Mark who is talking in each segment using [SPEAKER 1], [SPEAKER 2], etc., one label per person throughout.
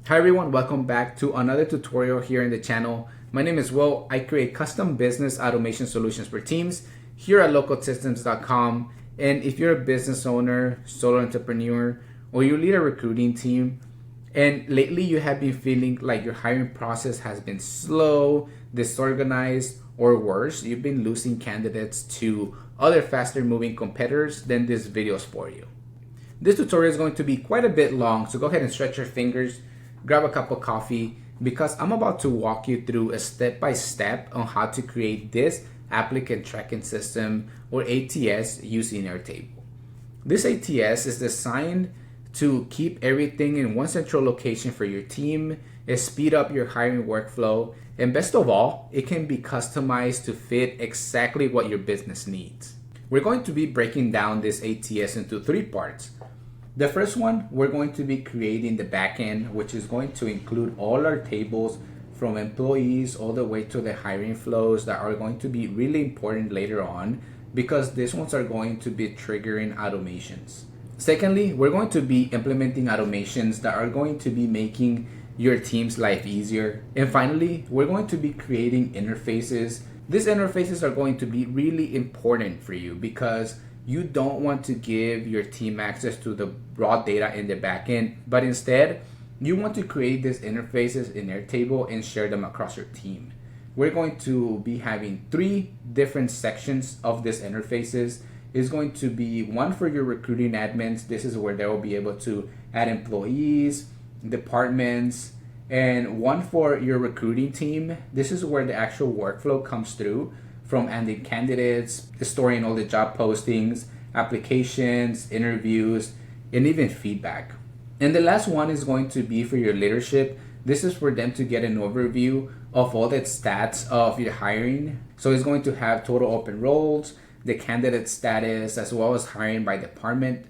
[SPEAKER 1] Hi everyone, welcome back to another tutorial here in the channel. My name is Will. I create custom business automation solutions for teams here at localsystems.com. And if you're a business owner, solo entrepreneur, or you lead a recruiting team, and lately you have been feeling like your hiring process has been slow, disorganized, or worse, you've been losing candidates to other faster moving competitors, then this video is for you. This tutorial is going to be quite a bit long, so go ahead and stretch your fingers, grab a cup of coffee, because I'm about to walk you through a step-by-step on how to create this applicant tracking system or ATS using Airtable. This ATS is designed to keep everything in one central location for your team, speed up your hiring workflow, and best of all, it can be customized to fit exactly what your business needs. We're going to be breaking down this ATS into three parts. The first one, we're going to be creating the backend, which is going to include all our tables from employees all the way to the hiring flows that are going to be really important later on, because these ones are going to be triggering automations. Secondly, we're going to be implementing automations that are going to be making your team's life easier. And finally, we're going to be creating interfaces. These interfaces are going to be really important for you because you don't want to give your team access to the raw data in the backend, but instead, you want to create these interfaces in Airtable and share them across your team. We're going to be having three different sections of these interfaces. It's going to be one for your recruiting admins. This is where they will be able to add employees, departments, and one for your recruiting team. This is where the actual workflow comes through, from adding candidates, storing all the job postings, applications, interviews, and even feedback. And the last one is going to be for your leadership. This is for them to get an overview of all the stats of your hiring. So it's going to have total open roles, the candidate status, as well as hiring by department,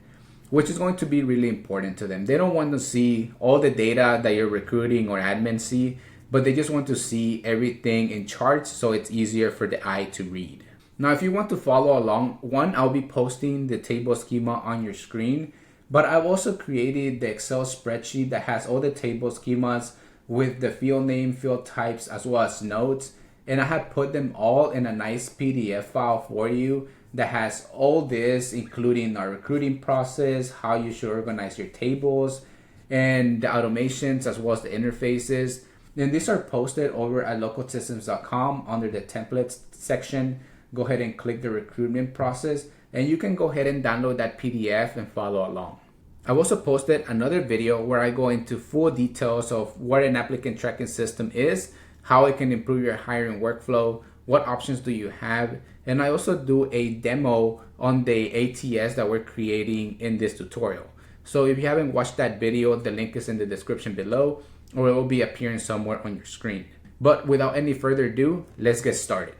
[SPEAKER 1] which is going to be really important to them. They don't want to see all the data that your recruiting or admin see, but they just want to see everything in charts so it's easier for the eye to read. Now, if you want to follow along, I'll be posting the table schema on your screen, but I've also created the Excel spreadsheet that has all the table schemas with the field name, field types, as well as notes. And I have put them all in a nice PDF file for you that has all this, including our recruiting process, how you should organize your tables, and the automations, as well as the interfaces. And these are posted over at localsystems.com under the templates section. Go ahead and click the recruitment process, and you can go ahead and download that PDF and follow along. I've also posted another video where I go into full details of what an applicant tracking system is, how it can improve your hiring workflow, what options do you have, and I also do a demo on the ATS that we're creating in this tutorial. So if you haven't watched that video, the link is in the description below, or it will be appearing somewhere on your screen. But without any further ado, let's get started.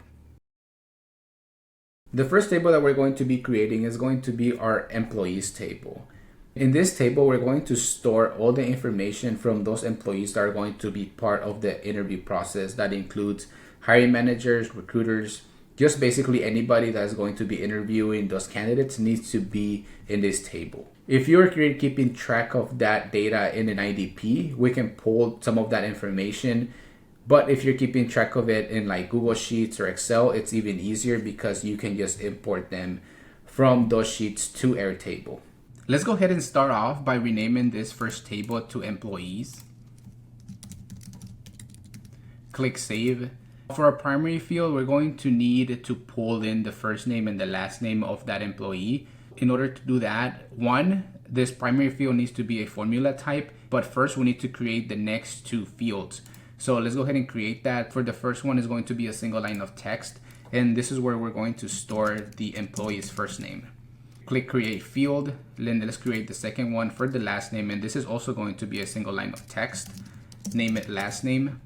[SPEAKER 1] The first table that we're going to be creating is going to be our employees table. In this table, we're going to store all the information from those employees that are going to be part of the interview process. That includes hiring managers, recruiters, just basically anybody that's going to be interviewing those candidates needs to be in this table. If you're keeping track of that data in an IDP, we can pull some of that information. But if you're keeping track of it in like Google Sheets or Excel, it's even easier because you can just import them from those sheets to Airtable. Let's go ahead and start off by renaming this first table to employees. Click Save. For our primary field, we're going to need to pull in the first name and the last name of that employee. In order to do that, this primary field needs to be a formula type, but first we need to create the next two fields. So let's go ahead and create that. For the first one is going to be a single line of text, and this is where we're going to store the employee's first name. Click Create Field, then let's create the second one for the last name, and this is also going to be a single line of text. Name it last name,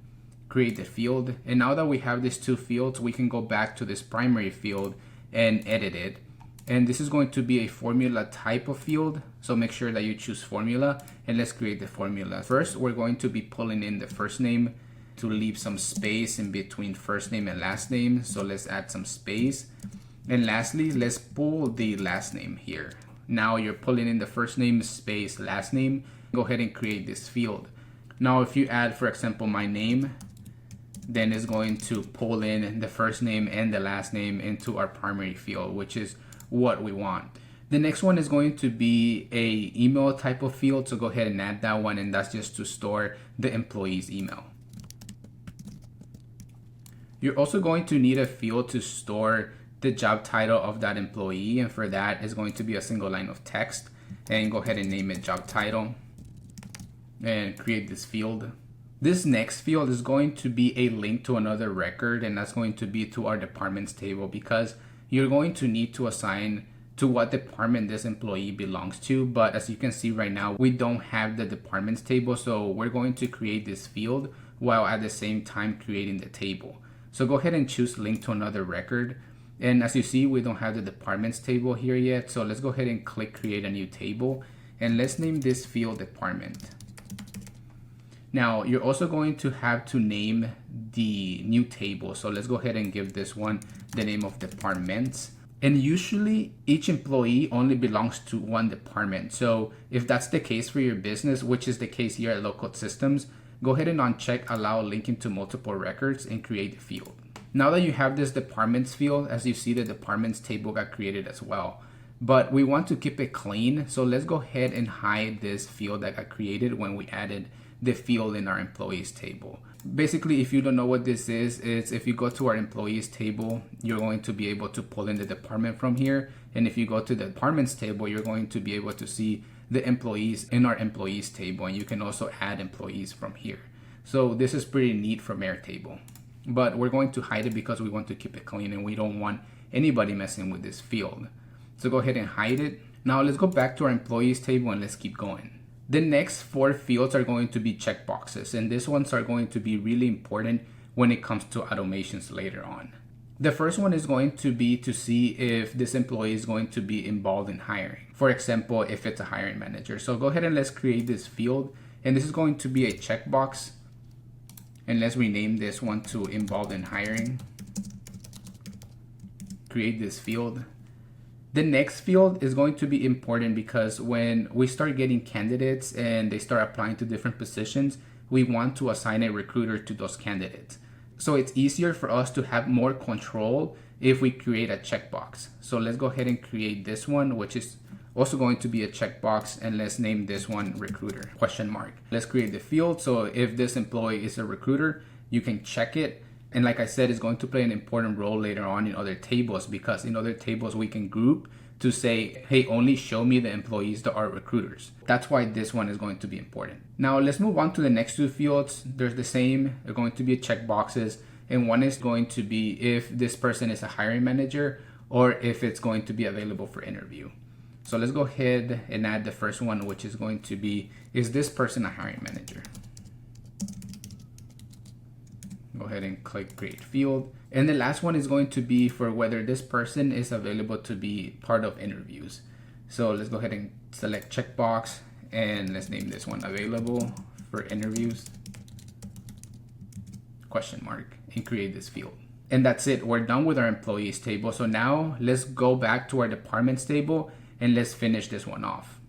[SPEAKER 1] create the field, and now that we have these two fields, we can go back to this primary field and edit it. And this is going to be a formula type of field, so make sure that you choose formula, and let's create the formula. First, we're going to be pulling in the first name to leave some space in between first name and last name, so let's add some space. And lastly, let's pull the last name here. Now you're pulling in the first name space last name. Go ahead and create this field. Now, if you add, for example, my name, then it's going to pull in the first name and the last name into our primary field, which is what we want. The next one is going to be a email type of field. So go ahead and add that one, and that's just to store the employee's email. You're also going to need a field to store the job title of that employee, and for that is going to be a single line of text, and go ahead and name it job title and create this field. This next field is going to be a link to another record, and that's going to be to our departments table, because you're going to need to assign to what department this employee belongs to. But as you can see right now, we don't have the departments table, so we're going to create this field while at the same time creating the table. So go ahead and choose link to another record. And as you see, we don't have the departments table here yet. So let's go ahead and click create a new table, and let's name this field department. Now, you're also going to have to name the new table. So let's go ahead and give this one the name of departments. And usually each employee only belongs to one department. So if that's the case for your business, which is the case here at Low Code Systems, go ahead and uncheck allow linking to multiple records and create the field. Now that you have this departments field, as you see, the departments table got created as well. But we want to keep it clean. So let's go ahead and hide this field that got created when we added the field in our employees table. Basically, if you don't know what this is, it's if you go to our employees table, you're going to be able to pull in the department from here. And if you go to the departments table, you're going to be able to see the employees in our employees table. And you can also add employees from here. So this is pretty neat from Airtable. But we're going to hide it because we want to keep it clean and we don't want anybody messing with this field. So go ahead and hide it. Now let's go back to our employees table and let's keep going. The next 4 fields are going to be checkboxes, and these ones are going to be really important when it comes to automations later on. The first one is going to be to see if this employee is going to be involved in hiring. For example, if it's a hiring manager. So go ahead and let's create this field, and this is going to be a checkbox, and let's rename this one to involved in hiring. Create this field. The next field is going to be important because when we start getting candidates and they start applying to different positions, we want to assign a recruiter to those candidates. So it's easier for us to have more control if we create a checkbox. So let's go ahead and create this one, which is also going to be a checkbox, and let's name this one recruiter, ? Let's create the field. So if this employee is a recruiter, you can check it. And like I said, it's going to play an important role later on in other tables, because in other tables we can group to say, hey, only show me the employees that are recruiters. That's why this one is going to be important. Now let's move on to the next 2 fields. There's the same, they're going to be checkboxes. And one is going to be if this person is a hiring manager or if it's going to be available for interview. So let's go ahead and add the first one, which is going to be, is this person a hiring manager? Go ahead and click create field. And the last one is going to be for whether this person is available to be part of interviews. So let's go ahead and select checkbox, and let's name this one available for interviews ? And create this field. And that's it. We're done with our employees table. So now let's go back to our departments table and let's finish this one off.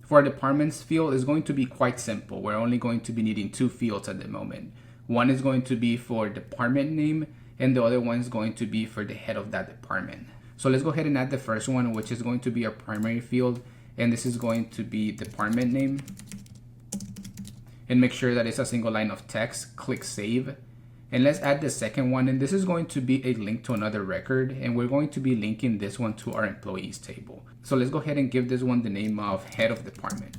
[SPEAKER 1] For our departments field is going to be quite simple. We're only going to be needing 2 fields at the moment. One is going to be for department name, and the other one is going to be for the head of that department. So let's go ahead and add the first one, which is going to be our primary field, and this is going to be department name. And make sure that it's a single line of text. Click save. And let's add the second one, and this is going to be a link to another record, and we're going to be linking this one to our employees table. So let's go ahead and give this one the name of head of department.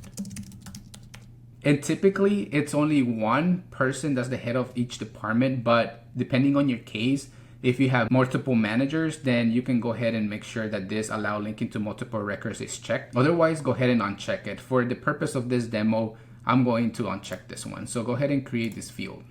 [SPEAKER 1] And typically it's only one person that's the head of each department, but depending on your case, if you have multiple managers, then you can go ahead and make sure that this allow linking to multiple records is checked. Otherwise, go ahead and uncheck it. For the purpose of this demo, I'm going to uncheck this one. So go ahead and create this field.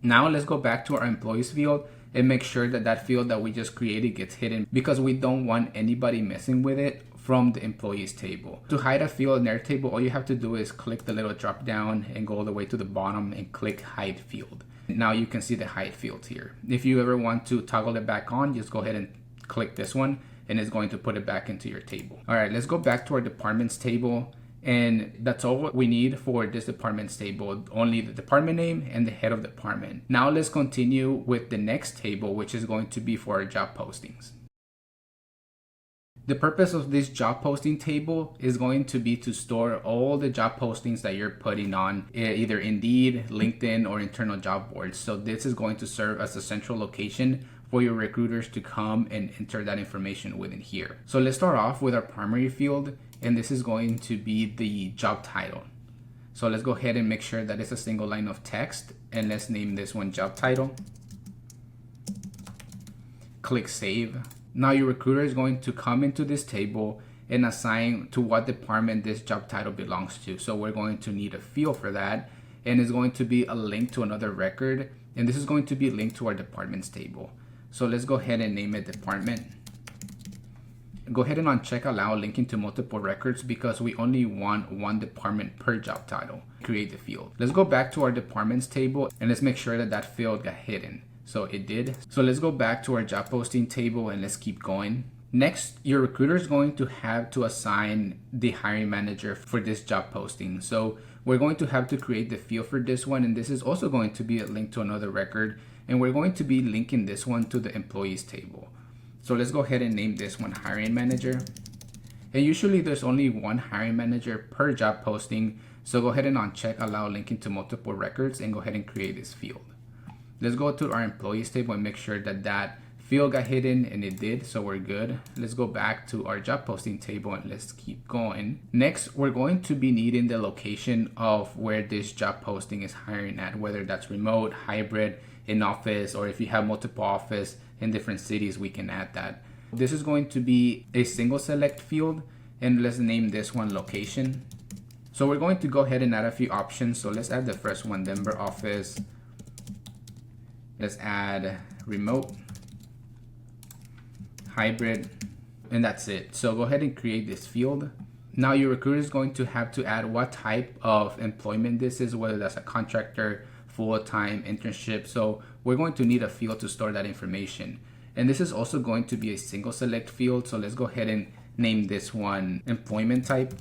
[SPEAKER 1] Now let's go back to our employees field and make sure that that field that we just created gets hidden, because we don't want anybody messing with it from the employees table. To hide a field in Airtable, all you have to do is click the little drop down and go all the way to the bottom and click hide field. Now you can see the hide field here. If you ever want to toggle it back on, just go ahead and click this one and it's going to put it back into your table. All right, let's go back to our departments table. And that's all what we need for this department's table, only the department name and the head of department. Now let's continue with the next table, which is going to be for our job postings. The purpose of this job posting table is going to be to store all the job postings that you're putting on either Indeed, LinkedIn, or internal job boards. So this is going to serve as a central location for your recruiters to come and enter that information within here. So let's start off with our primary field, and this is going to be the job title. So let's go ahead and make sure that it's a single line of text, and let's name this one job title. Click save. Now your recruiter is going to come into this table and assign to what department this job title belongs to. So we're going to need a field for that, and it's going to be a link to another record, and this is going to be linked to our departments table. So let's go ahead and name it department. Go ahead and uncheck allow linking to multiple records because we only want one department per job title. Create the field. Let's go back to our departments table and let's make sure that that field got hidden. So it did. So let's go back to our job posting table and let's keep going. Next, your recruiter is going to have to assign the hiring manager for this job posting. So we're going to have to create the field for this one, and this is also going to be a link to another record, and we're going to be linking this one to the employees table. So let's go ahead and name this one hiring manager. And usually there's only one hiring manager per job posting. So go ahead and uncheck allow linking to multiple records and go ahead and create this field. Let's go to our employees table and make sure that that field got hidden, and it did, so we're good. Let's go back to our job posting table and let's keep going. Next, we're going to be needing the location of where this job posting is hiring at, whether that's remote, hybrid, in office, or if you have multiple office in different cities, we can add that. This is going to be a single select field, and let's name this one location. So we're going to go ahead and add a few options. So let's add the first one, Denver office. Let's add remote, hybrid, and that's it. So go ahead and create this field. Now your recruiter is going to have to add what type of employment this is, whether that's a contractor, full-time, internship. So we're going to need a field to store that information. And this is also going to be a single select field. So let's go ahead and name this one employment type.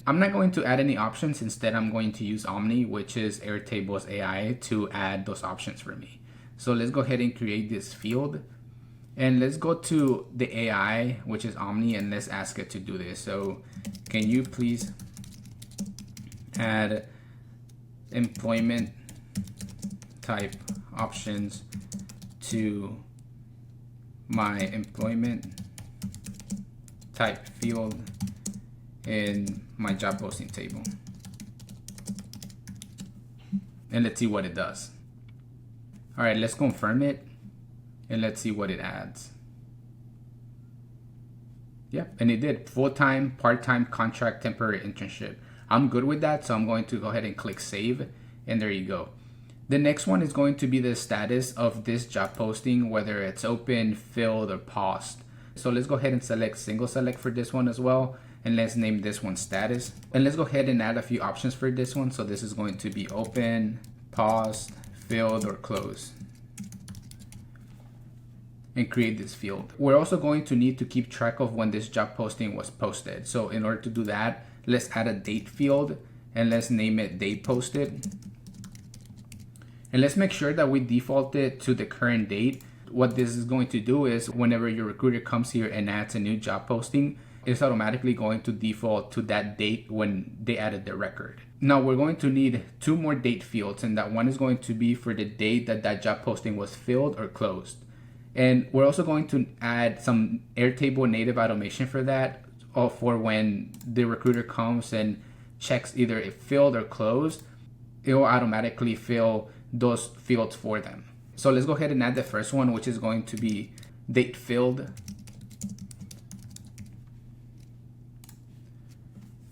[SPEAKER 1] I'm not going to add any options. Instead, I'm going to use Omni, which is Airtable's AI, to add those options for me. So let's go ahead and create this field. And let's go to the AI, which is Omni, and let's ask it to do this. So can you please add employment type options to my employment type field in my job posting table? And let's see what it does. All right, let's confirm it and let's see what it adds. Yep, and it did full-time, part-time, contract, temporary, internship. I'm good with that, so I'm going to go ahead and click save, and there you go. The next one is going to be the status of this job posting, whether it's open, filled, or paused. So let's go ahead and select single select for this one as well. And let's name this one status. And let's go ahead and add a few options for this one. So this is going to be open, paused, filled, or closed. And create this field. We're also going to need to keep track of when this job posting was posted. So in order to do that, let's add a date field and let's name it date posted. And let's make sure that we default it to the current date. What this is going to do is whenever your recruiter comes here and adds a new job posting, it's automatically going to default to that date when they added the record. Now we're going to need two more date fields, and that one is going to be for the date that that job posting was filled or closed. And we're also going to add some Airtable native automation for that, or for when the recruiter comes and checks either if filled or closed, it will automatically fill those fields for them. So let's go ahead and add the first one, which is going to be date filled.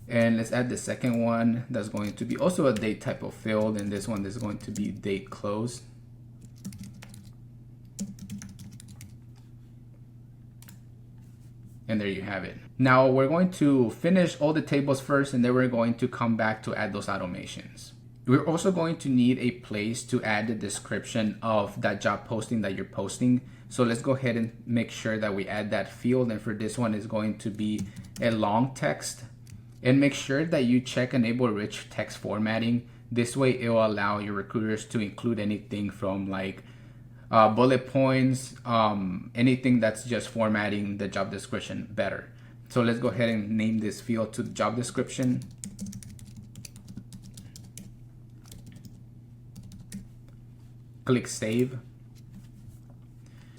[SPEAKER 1] And let's add the second one that's going to be also a date type of field, and this one is going to be date closed. And there you have it. Now we're going to finish all the tables first, and then we're going to come back to add those automations. We're also going to need a place to add the description of that job posting that you're posting. So let's go ahead and make sure that we add that field. And for this one is going to be a long text. And make sure that you check enable rich text formatting. This way it will allow your recruiters to include anything from like bullet points, anything that's just formatting the job description better. So let's go ahead and name this field to job description. Click save.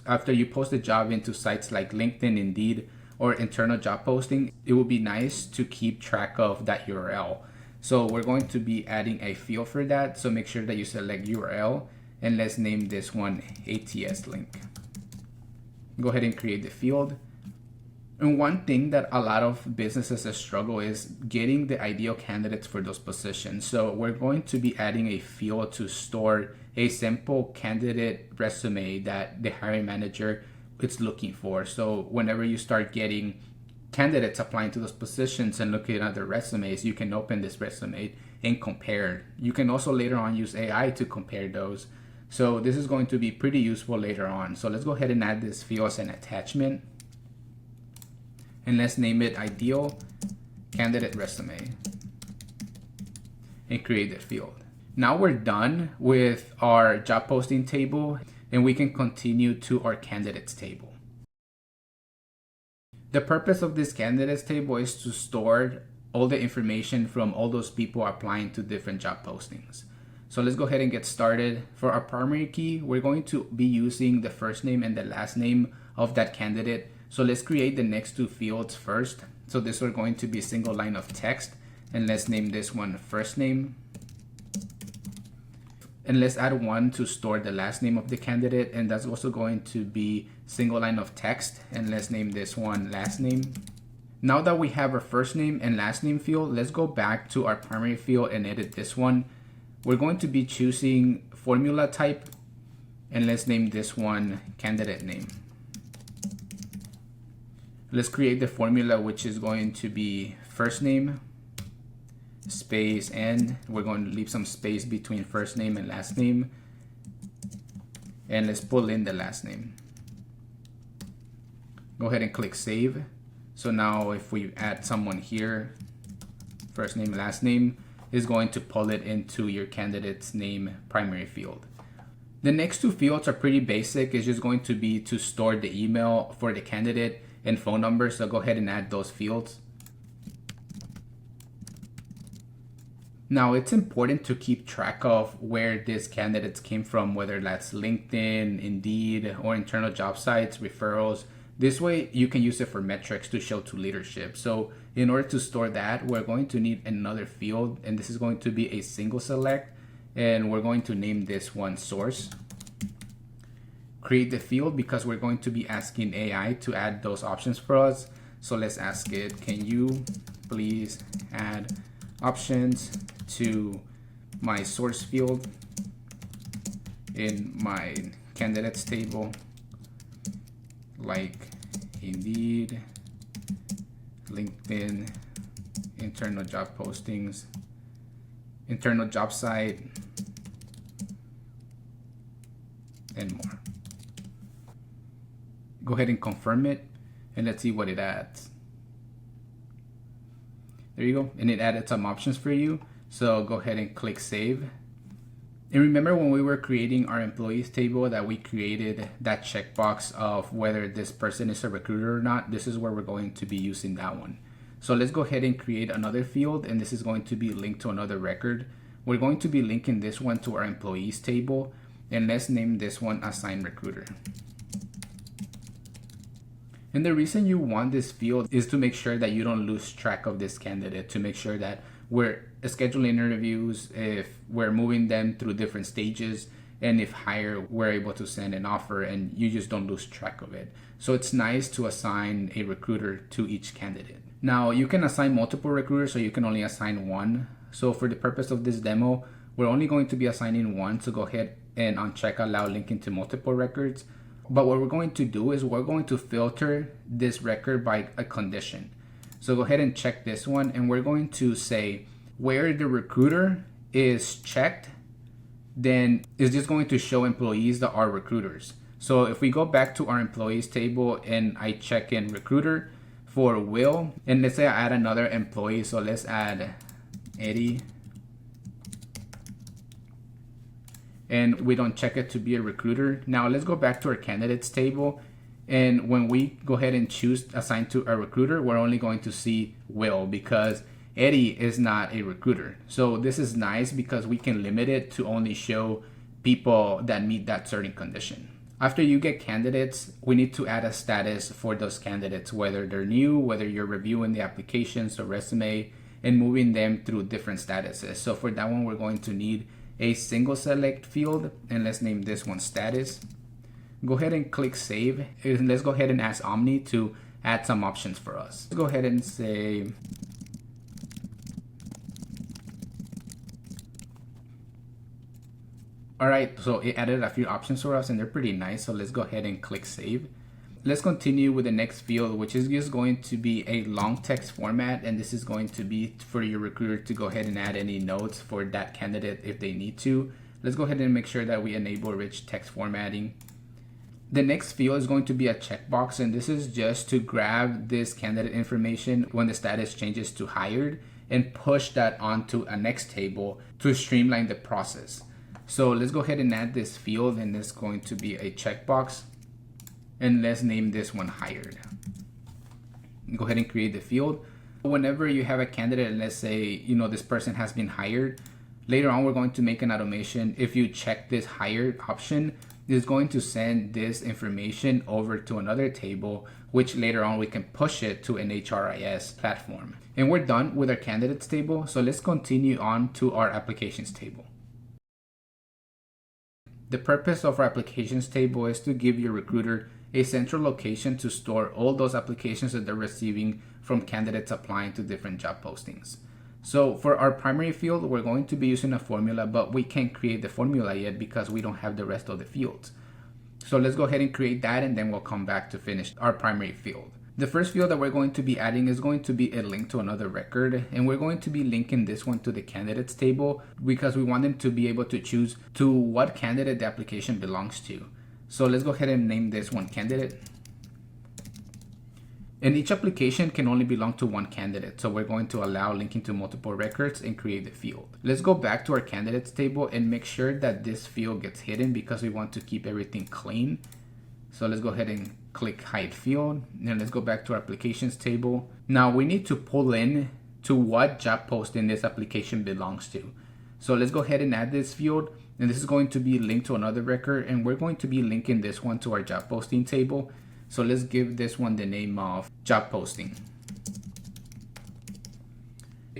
[SPEAKER 1] After you post a job into sites like LinkedIn, Indeed, or internal job posting, it will be nice to keep track of that URL. So we're going to be adding a field for that. So make sure that you select URL and let's name this one ATS link. Go ahead and create the field. And one thing that a lot of businesses struggle is getting the ideal candidates for those positions. So we're going to be adding a field to store a simple candidate resume that the hiring manager is looking for. So whenever you start getting candidates applying to those positions and looking at their resumes, you can open this resume and compare. You can also later on use AI to compare those. So this is going to be pretty useful later on. So let's go ahead and add this field as an attachment. And let's name it ideal candidate resume and create that field. Now we're done with our job posting table and we can continue to our candidates table. The purpose of this candidates table is to store all the information from all those people applying to different job postings. So let's go ahead and get started. For our primary key, we're going to be using the first name and the last name of that candidate. So let's create the next two fields first. So this are going to be a single line of text, and let's name this one first name. And let's add one to store the last name of the candidate, and that's also going to be single line of text, and let's name this one last name. Now that we have our first name and last name field, let's go back to our primary field and edit this one. We're going to be choosing formula type, and let's name this one candidate name. Let's create the formula, which is going to be first name, space, and we're going to leave some space between first name and last name. And let's pull in the last name. Go ahead and click save. So now if we add someone here, first name, last name, is going to pull it into your candidate's name primary field. The next two fields are pretty basic. It's just going to be to store the email for the candidate and phone number. So go ahead and add those fields. Now it's important to keep track of where these candidates came from, whether that's LinkedIn, Indeed, or internal job sites, referrals. This way you can use it for metrics to show to leadership. So in order to store that, we're going to need another field, and this is going to be a single select, and we're going to name this one source. Create the field because we're going to be asking AI to add those options for us. So let's ask it, can you please add options to my source field in my candidates table, like Indeed, LinkedIn, internal job postings, internal job site, and more. Go ahead and confirm it, and let's see what it adds. There you go, and it added some options for you. So go ahead and click save. And remember when we were creating our employees table that we created that checkbox of whether this person is a recruiter or not. This is where we're going to be using that one. So let's go ahead and create another field, and this is going to be linked to another record. We're going to be linking this one to our employees table, and let's name this one assign recruiter. And the reason you want this field is to make sure that you don't lose track of this candidate, to make sure that we're scheduling interviews, if we're moving them through different stages, and if hired, we're able to send an offer and you just don't lose track of it. So it's nice to assign a recruiter to each candidate. Now you can assign multiple recruiters, or you can only assign one. So for the purpose of this demo, we're only going to be assigning one. So go ahead and uncheck allow linking to multiple records. But what we're going to do is we're going to filter this record by a condition. So go ahead and check this one, and we're going to say where the recruiter is checked, then it's just going to show employees that are recruiters. So if we go back to our employees table and I check in recruiter for Will, and let's say I add another employee, so let's add Eddie, and we don't check it to be a recruiter. Now let's go back to our candidates table, and when we go ahead and choose assign to a recruiter, we're only going to see Will because Eddie is not a recruiter. So this is nice because we can limit it to only show people that meet that certain condition. After you get candidates, we need to add a status for those candidates, whether they're new, whether you're reviewing the applications or resume and moving them through different statuses. So for that one, we're going to need a single select field, and let's name this one status. Go ahead and click save, and let's go ahead and ask Omni to add some options for us. Let's go ahead and say all right, so it added a few options for us and they're pretty nice. So let's go ahead and click save. Let's continue with the next field, which is just going to be a long text format. And this is going to be for your recruiter to go ahead and add any notes for that candidate if they need to. Let's go ahead and make sure that we enable rich text formatting. The next field is going to be a checkbox, and this is just to grab this candidate information when the status changes to hired and push that onto a next table to streamline the process. So let's go ahead and add this field, and it's going to be a checkbox, and let's name this one hired. Go ahead and create the field. Whenever you have a candidate and let's say this person has been hired, later on we're going to make an automation. If you check this hired option, it's going to send this information over to another table, which later on we can push it to an HRIS platform. And we're done with our candidates table, so let's continue on to our applications table. The purpose of our applications table is to give your recruiter a central location to store all those applications that they're receiving from candidates applying to different job postings. So for our primary field, we're going to be using a formula, but we can't create the formula yet because we don't have the rest of the fields. So let's go ahead and create that, and then we'll come back to finish our primary field. The first field that we're going to be adding is going to be a link to another record, and we're going to be linking this one to the candidates table because we want them to be able to choose to what candidate the application belongs to. So let's go ahead and name this one candidate. And each application can only belong to one candidate, so we're going to allow linking to multiple records and create the field. Let's go back to our candidates table and make sure that this field gets hidden because we want to keep everything clean. So let's go ahead and click hide field, and let's go back to our applications table. Now we need to pull in to what job posting this application belongs to. So let's go ahead and add this field, and this is going to be linked to another record, and we're going to be linking this one to our job posting table. So let's give this one the name of job posting.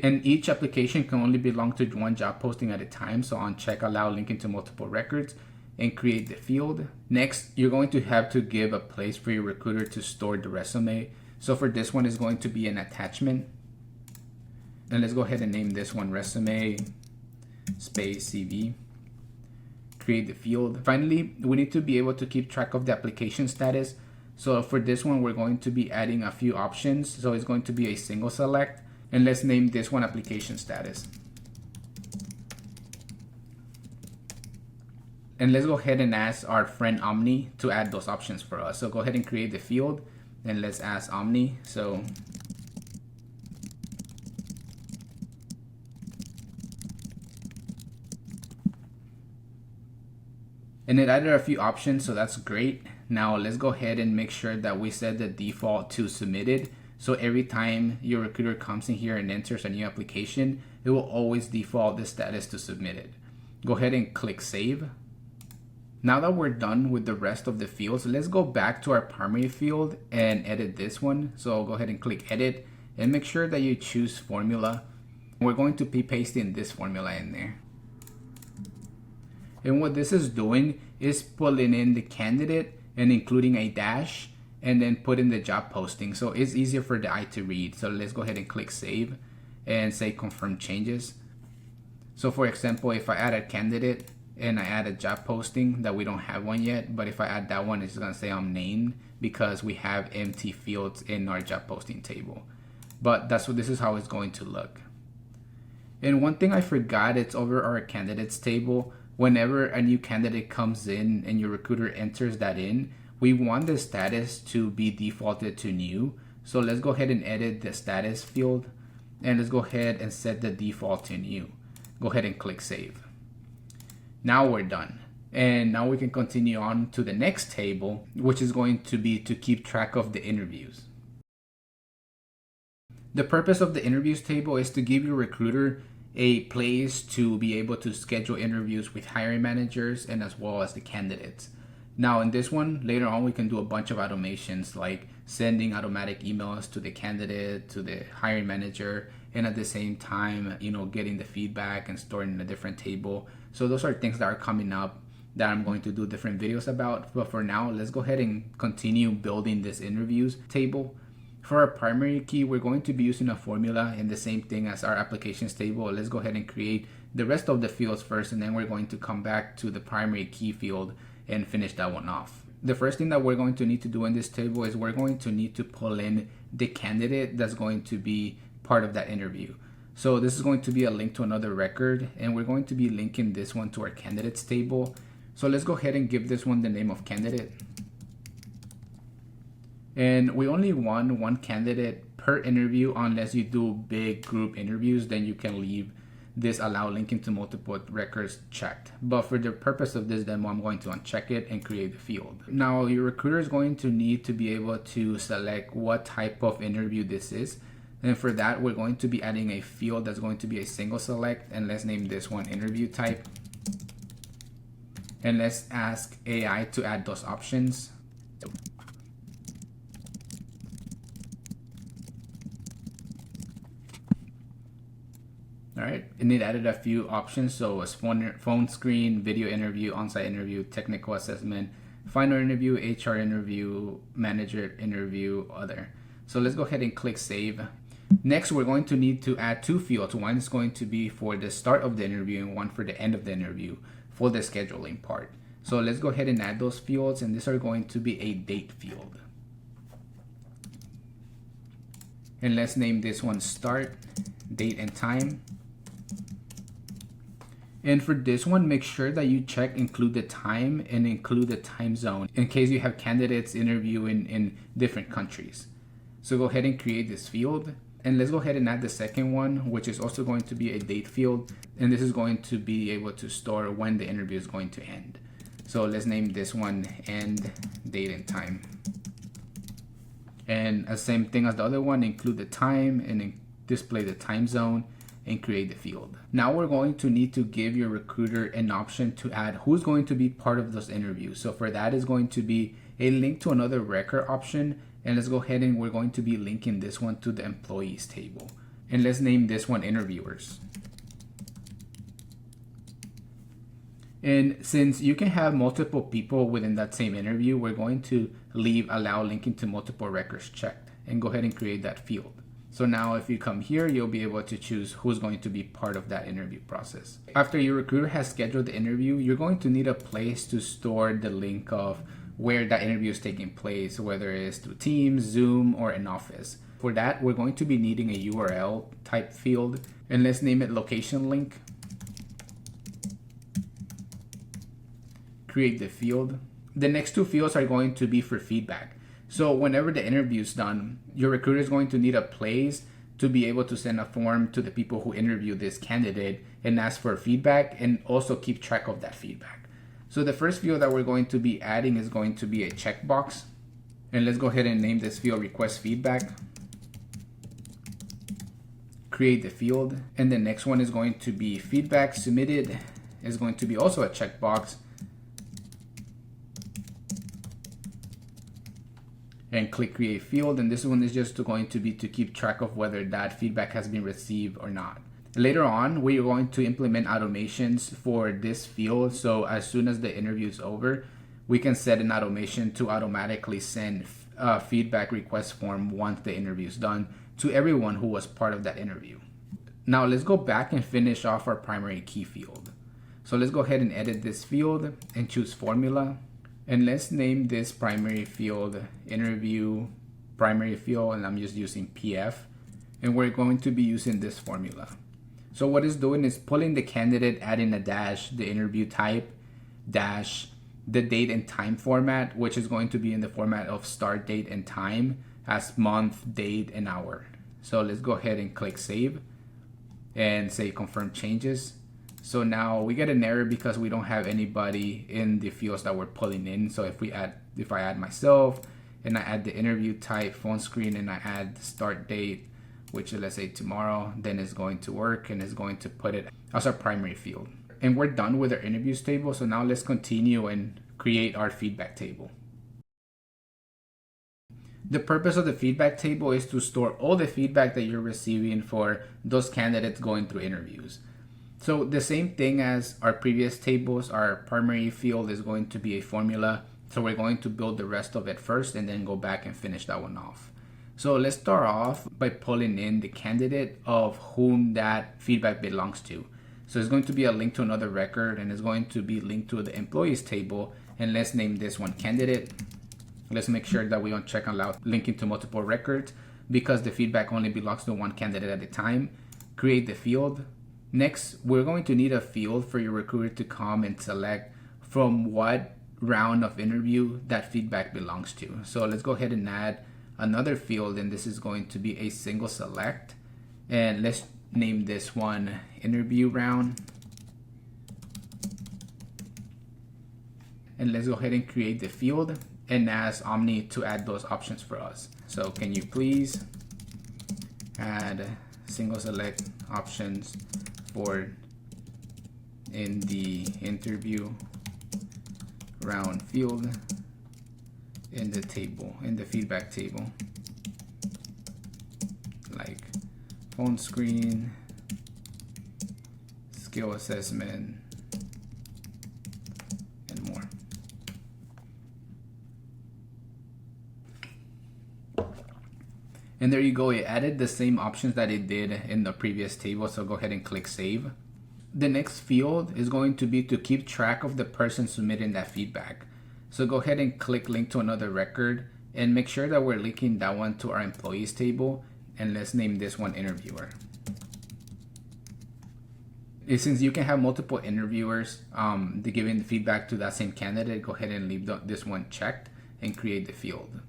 [SPEAKER 1] And each application can only belong to one job posting at a time. So on check allow linking to multiple records and create the field. Next, you're going to have to give a place for your recruiter to store the resume. So for this one is going to be an attachment. And let's go ahead and name this one resume space CV. Create the field. Finally, we need to be able to keep track of the application status. So for this one, we're going to be adding a few options. So it's going to be a single select, and let's name this one application status. And let's go ahead and ask our friend Omni to add those options for us. So go ahead and create the field, and let's ask Omni. And it added a few options, so that's great. Now let's go ahead and make sure that we set the default to submitted. So every time your recruiter comes in here and enters a new application, it will always default the status to submitted. Go ahead and click save. Now that we're done with the rest of the fields, let's go back to our primary field and edit this one. So go ahead and click edit and make sure that you choose formula. We're going to be pasting this formula in there. And what this is doing is pulling in the candidate and including a dash and then put in the job posting. So it's easier for the eye to read. So let's go ahead and click save and say confirm changes. So for example, if I add a candidate and I add a job posting that we don't have one yet, but if I add that one, it's gonna say unnamed because we have empty fields in our job posting table. But this is how it's going to look. And one thing I forgot, it's over our candidates table. whenever a new candidate comes in and your recruiter enters that in, we want the status to be defaulted to new. So let's go ahead and edit the status field, and let's go ahead and set the default to new. Go ahead and click save. Now we're done. And now we can continue on to the next table, which is going to be to keep track of the interviews. The purpose of the interviews table is to give your recruiter a place to be able to schedule interviews with hiring managers and as well as the candidates. Now in this one, later on, we can do a bunch of automations like sending automatic emails to the candidate, to the hiring manager, and at the same time, getting the feedback and storing in a different table. So those are things that are coming up that I'm going to do different videos about. But for now, let's go ahead and continue building this interviews table. For our primary key, we're going to be using a formula and the same thing as our applications table. Let's go ahead and create the rest of the fields first, and then we're going to come back to the primary key field and finish that one off. The first thing that we're going to need to do in this table is we're going to need to pull in the candidate that's going to be part of that interview. So this is going to be a link to another record, and we're going to be linking this one to our candidates table. So let's go ahead and give this one the name of candidate. And we only want one candidate per interview unless you do big group interviews, then you can leave this allow linking to multiple records checked. But for the purpose of this demo, I'm going to uncheck it and create the field. Now your recruiter is going to need to be able to select what type of interview this is. And for that, we're going to be adding a field that's going to be a single select, and let's name this one interview type. And let's ask AI to add those options. All right, and it added a few options. So a phone screen, video interview, on-site interview, technical assessment, final interview, HR interview, manager interview, other. So let's go ahead and click save. Next, we're going to need to add two fields. One is going to be for the start of the interview and one for the end of the interview for the scheduling part. So let's go ahead and add those fields, and these are going to be a date field. And let's name this one start, date and time. And for this one, make sure that you check include the time and include the time zone in case you have candidates interviewing in different countries. So go ahead and create this field. And let's go ahead and add the second one, which is also going to be a date field. And this is going to be able to store when the interview is going to end. So let's name this one end, date and time. And the same thing as the other one, include the time and display the time zone and create the field. Now we're going to need to give your recruiter an option to add who's going to be part of those interviews. So for that is going to be a link to another record option. And let's go ahead and we're going to be linking this one to the employees table. And let's name this one interviewers. And since you can have multiple people within that same interview, we're going to leave allow linking to multiple records checked and go ahead and create that field. So now if you come here, you'll be able to choose who's going to be part of that interview process. After your recruiter has scheduled the interview, you're going to need a place to store the link of where that interview is taking place, whether it's through Teams, Zoom, or in Office. For that, we're going to be needing a URL type field, and let's name it location link. Create the field. The next two fields are going to be for feedback. So whenever the interview is done, your recruiter is going to need a place to be able to send a form to the people who interview this candidate and ask for feedback and also keep track of that feedback. So the first field that we're going to be adding is going to be a checkbox. And let's go ahead and name this field request feedback. Create the field. And the next one is going to be feedback submitted. Is going to be also a checkbox. And click create field. And this one is just going to be to keep track of whether that feedback has been received or not. Later on, we are going to implement automations for this field. So as soon as the interview is over, we can set an automation to automatically send a feedback request form once the interview is done to everyone who was part of that interview. Now let's go back and finish off our primary key field. So let's go ahead and edit this field and choose formula. And let's name this primary field interview primary field, and I'm just using PF. And we're going to be using this formula. So what it's doing is pulling the candidate, adding a dash, the interview type, dash, the date and time format, which is going to be in the format of start date and time as month, date, and hour. So let's go ahead and click save and say confirm changes. So now we get an error because we don't have anybody in the fields that we're pulling in. So if I add myself and I add the interview type, phone screen, and I add the start date, which is, let's say, tomorrow, then it's going to work and it's going to put it as our primary field. And we're done with our interviews table. So now let's continue and create our feedback table. The purpose of the feedback table is to store all the feedback that you're receiving for those candidates going through interviews. So the same thing as our previous tables, our primary field is going to be a formula. So we're going to build the rest of it first and then go back and finish that one off. So let's start off by pulling in the candidate of whom that feedback belongs to. So it's going to be a link to another record and it's going to be linked to the employees table. And let's name this one candidate. Let's make sure that we don't check allow linking to multiple records because the feedback only belongs to one candidate at a time. Create the field. Next, we're going to need a field for your recruiter to come and select from what round of interview that feedback belongs to. So let's go ahead and add another field, and this is going to be a single select. And let's name this one interview round. And let's go ahead and create the field and ask Omni to add those options for us. So can you please add single select options for in the interview round field in the table, in the feedback table, like phone screen, skill assessment, and more. And there you go, it added the same options that it did in the previous table, so go ahead and click save. The next field is going to be to keep track of the person submitting that feedback. So go ahead and click link to another record and make sure that we're linking that one to our employees table, and let's name this one interviewer. And since you can have multiple interviewers giving the feedback to that same candidate, go ahead and leave this one checked and create the field.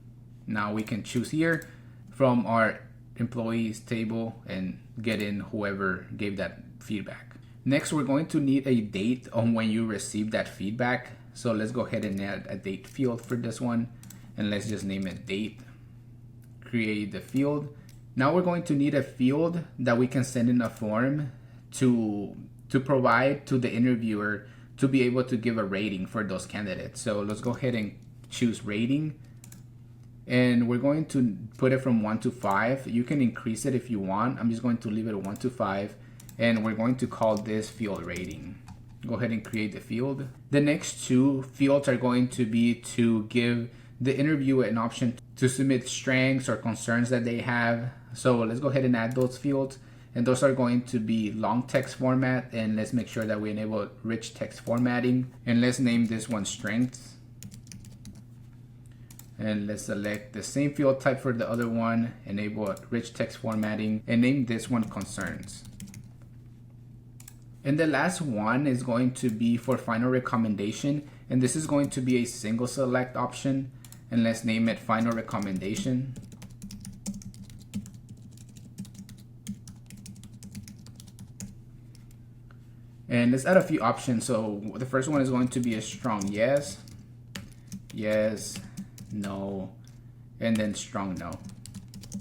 [SPEAKER 1] Now we can choose here from our employees table and get in whoever gave that feedback. Next, we're going to need a date on when you received that feedback. So let's go ahead and add a date field for this one. And let's just name it date. Create the field. Now we're going to need a field that we can send in a form to provide to the interviewer to be able to give a rating for those candidates. So let's go ahead and choose rating. And we're going to put it from 1 to 5. You can increase it if you want. I'm just going to leave it at 1 to 5. And we're going to call this field rating. Go ahead and create the field. The next two fields are going to be to give the interviewer an option to submit strengths or concerns that they have. So let's go ahead and add those fields. And those are going to be long text format. And let's make sure that we enable rich text formatting. And let's name this one strengths. And let's select the same field type for the other one, enable rich text formatting, and name this one concerns. And the last one is going to be for final recommendation, and this is going to be a single select option, and let's name it final recommendation. And let's add a few options. So the first one is going to be a strong yes, yes, no, and then strong no.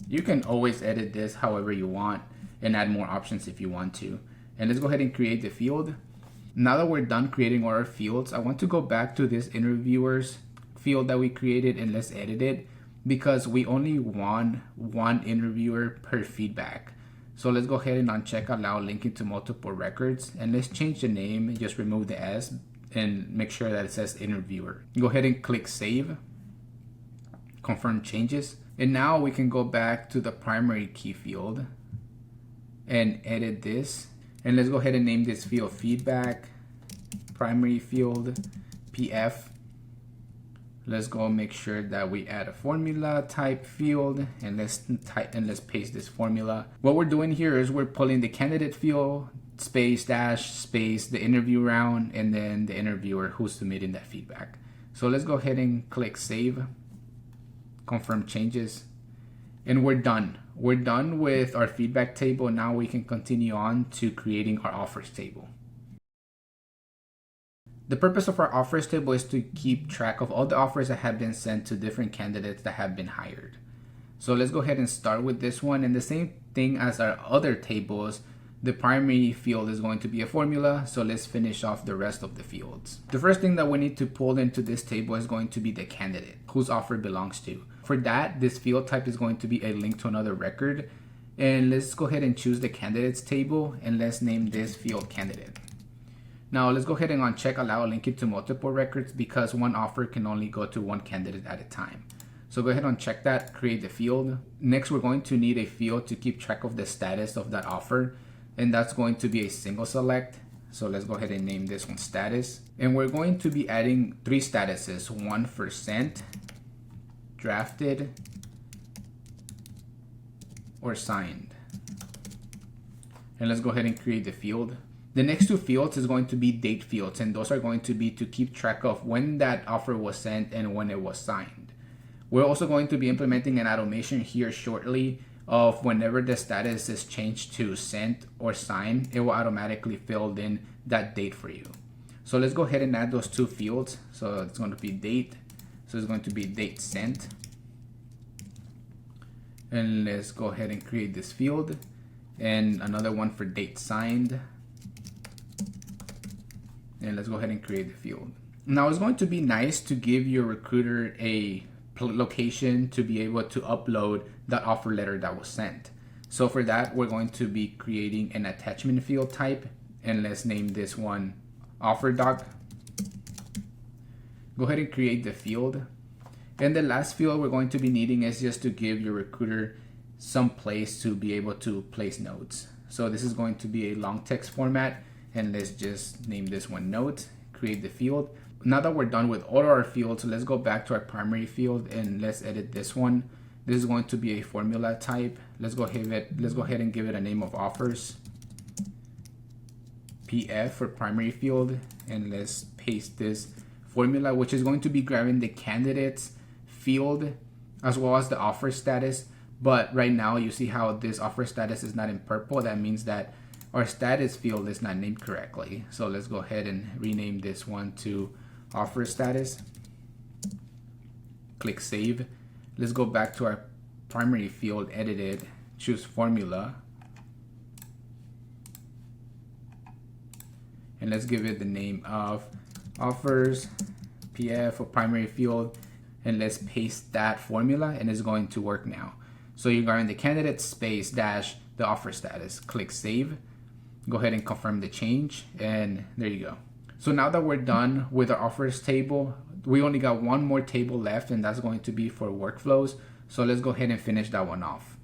[SPEAKER 1] You can always edit this however you want and add more options if you want to. And let's go ahead and create the field. Now that we're done creating our fields, I want to go back to this interviewers field that we created and let's edit it because we only want one interviewer per feedback. So let's go ahead and uncheck allow linking to multiple records and let's change the name and just remove the S and make sure that it says interviewer. Go ahead and click save. Confirm changes, and now we can go back to the primary key field and edit this, and let's go ahead and name this field feedback primary field PF Let's go make sure that we add a formula type field, and let's paste this formula. What we're doing here is we're pulling the candidate field, space dash space, the interview round, and then the interviewer who's submitting that feedback. So let's go ahead and click save, confirm changes, and we're done. We're done with our feedback table. Now we can continue on to creating our offers table. The purpose of our offers table is to keep track of all the offers that have been sent to different candidates that have been hired. So let's go ahead and start with this one. And the same thing as our other tables, the primary field is going to be a formula. So let's finish off the rest of the fields. The first thing that we need to pull into this table is going to be the candidate whose offer belongs to. For that, this field type is going to be a link to another record. And let's go ahead and choose the candidates table, and let's name this field candidate. Now let's go ahead and uncheck allow linking to multiple records, because one offer can only go to one candidate at a time. So go ahead and check that, create the field. Next, we're going to need a field to keep track of the status of that offer, and that's going to be a single select. So let's go ahead and name this one status. And we're going to be adding 3 statuses, one for sent, drafted, or signed. And let's go ahead and create the field. The next 2 fields is going to be date fields, and those are going to be to keep track of when that offer was sent and when it was signed. We're also going to be implementing an automation here shortly of whenever the status is changed to sent or signed, it will automatically fill in that date for you. So let's go ahead and add those 2 fields. So it's going to be date. So it's going to be date sent. And let's go ahead and create this field, and another one for date signed. And let's go ahead and create the field. Now it's going to be nice to give your recruiter a location to be able to upload that offer letter that was sent. So for that, we're going to be creating an attachment field type, and let's name this one offer doc. Go ahead and create the field. And the last field we're going to be needing is just to give your recruiter some place to be able to place notes. So this is going to be a long text format, and let's just name this one note, create the field. Now that we're done with all our fields, let's go back to our primary field and let's edit this one. This is going to be a formula type. Let's go ahead and give it a name of offers. PF for primary field, and let's paste this formula, which is going to be grabbing the candidates field as well as the offer status. But right now you see how this offer status is not in purple. That means that our status field is not named correctly. So let's go ahead and rename this one to offer status. Click save. Let's go back to our primary field, edited, choose formula, and let's give it the name of offers PF for primary field, and let's paste that formula, and it's going to work now. So you're going the candidate space dash the offer status, click save, go ahead and confirm the change, and there you go. So now that we're done with our offers table, we only got one more table left, and that's going to be for workflows. So let's go ahead and finish that one off.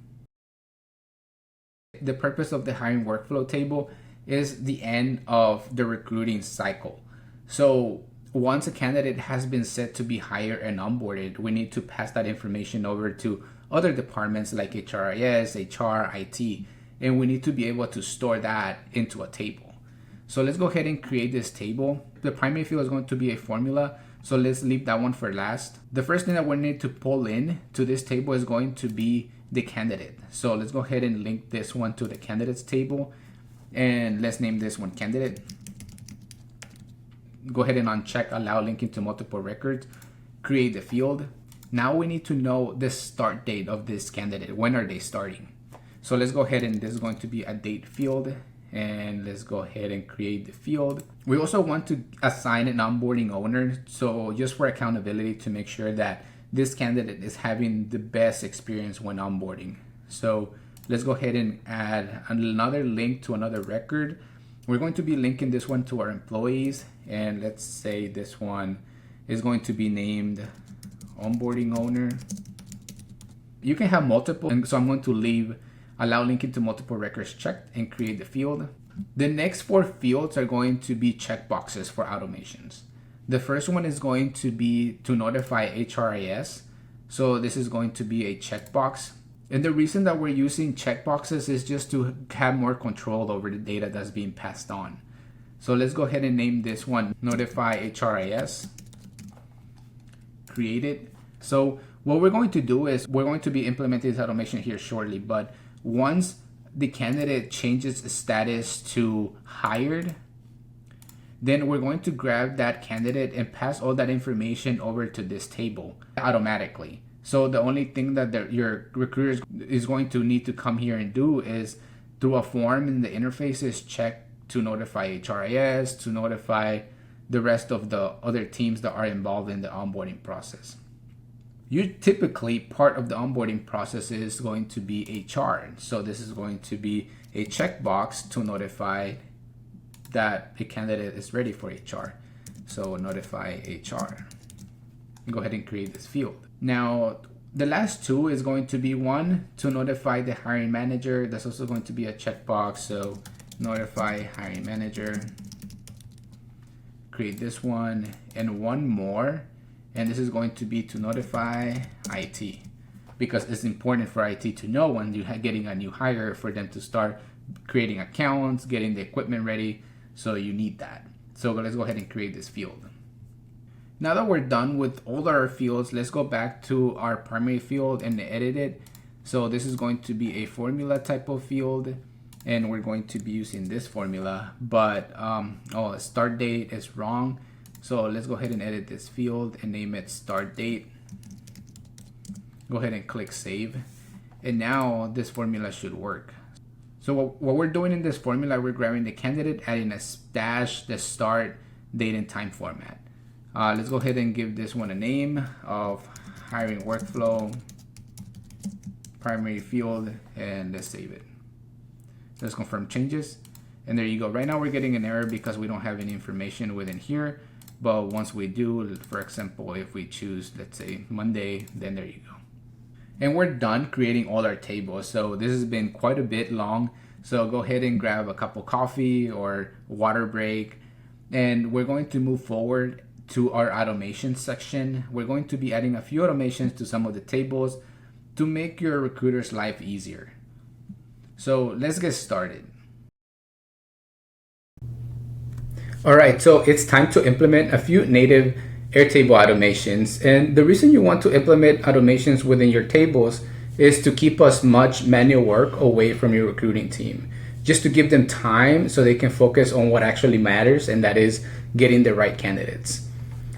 [SPEAKER 1] The purpose of the hiring workflow table is the end of the recruiting cycle. So once a candidate has been set to be hired and onboarded, we need to pass that information over to other departments like HRIS, HR, IT, and we need to be able to store that into a table. So let's go ahead and create this table. The primary field is going to be a formula, so let's leave that one for last. The first thing that we need to pull in to this table is going to be the candidate. So let's go ahead and link this one to the candidates table, and let's name this one candidate. Go ahead and uncheck allow linking to multiple records, create the field. Now we need to know the start date of this candidate. When are they starting? So let's go ahead, and this is going to be a date field, and let's go ahead and create the field. We also want to assign an onboarding owner, so just for accountability, to make sure that this candidate is having the best experience when onboarding. So let's go ahead and add another link to another record. We're going to be linking this one to our employees, and let's say this one is going to be named onboarding owner. You can have multiple, and so I'm going to leave allow linking to multiple records checked and create the field. The next 4 fields are going to be checkboxes for automations. The first one is going to be to notify HRIS. So this is going to be a checkbox. And the reason that we're using checkboxes is just to have more control over the data that's being passed on. So let's go ahead and name this one notify HRIS. Create it. So what we're going to do is we're going to be implementing this automation here shortly, but once the candidate changes status to hired, then we're going to grab that candidate and pass all that information over to this table automatically. So the only thing that your recruiter is going to need to come here and do is through a form in the interfaces, check to notify HRIS, to notify the rest of the other teams that are involved in the onboarding process. Typically, part of the onboarding process is going to be HR. So this is going to be a checkbox to notify that a candidate is ready for HR. So notify HR. Go ahead and create this field. Now, the last two is going to be one to notify the hiring manager. That's also going to be a checkbox. So notify hiring manager. Create this one and one more. And this is going to be to notify IT, because it's important for IT to know when you're getting a new hire for them to start creating accounts, getting the equipment ready. So you need that. So let's go ahead and create this field. Now that we're done with all our fields, let's go back to our primary field and edit it. So this is going to be a formula type of field, and we're going to be using this formula, but start date is wrong. So let's go ahead and edit this field and name it start date. Go ahead and click save. And now this formula should work. So what we're doing in this formula, we're grabbing the candidate, adding a dash, the start, date, and time format. Let's go ahead and give this one a name of hiring workflow, primary field, and let's save it. Let's confirm changes. And there you go. Right now we're getting an error because we don't have any information within here. But once we do, for example, if we choose, let's say Monday, then there you go. And we're done creating all our tables. So this has been quite a bit long. So go ahead and grab a cup of coffee or water break. And we're going to move forward to our automation section. We're going to be adding a few automations to some of the tables to make your recruiter's life easier. So let's get started. All right, so it's time to implement a few native Airtable automations. And the reason you want to implement automations within your tables is to keep as much manual work away from your recruiting team, just to give them time so they can focus on what actually matters, and that is getting the right candidates.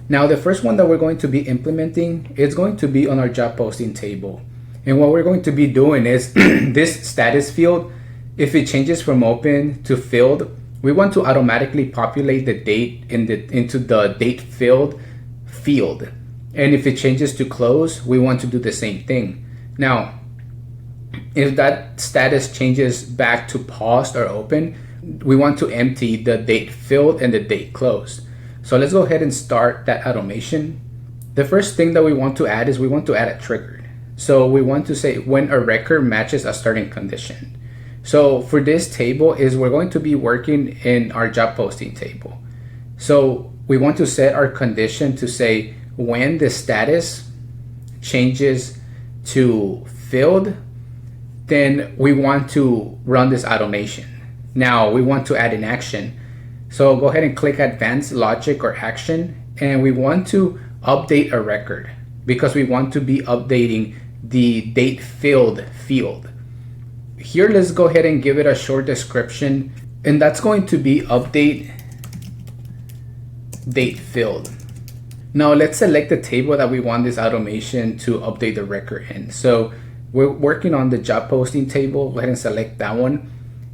[SPEAKER 1] Now, the first one that we're going to be implementing is going to be on our job posting table. And what we're going to be doing is this status field, if it changes from open to filled, we want to automatically populate the date into the date field. And if it changes to close, we want to do the same thing. Now, if that status changes back to paused or open, we want to empty the date filled and the date closed. So let's go ahead and start that automation. The first thing that we want to add is we want to add a trigger. So we want to say when a record matches a starting condition. So for this table is we're going to be working in our job posting table. So we want to set our condition to say when the status changes to filled, then we want to run this automation. Now we want to add an action. So go ahead and click advanced logic or action, and we want to update a record because we want to be updating the date filled field. Here, let's go ahead and give it a short description, and that's going to be update date filled. Now let's select the table that we want this automation to update the record in. So we're working on the job posting table. Go ahead and select that one,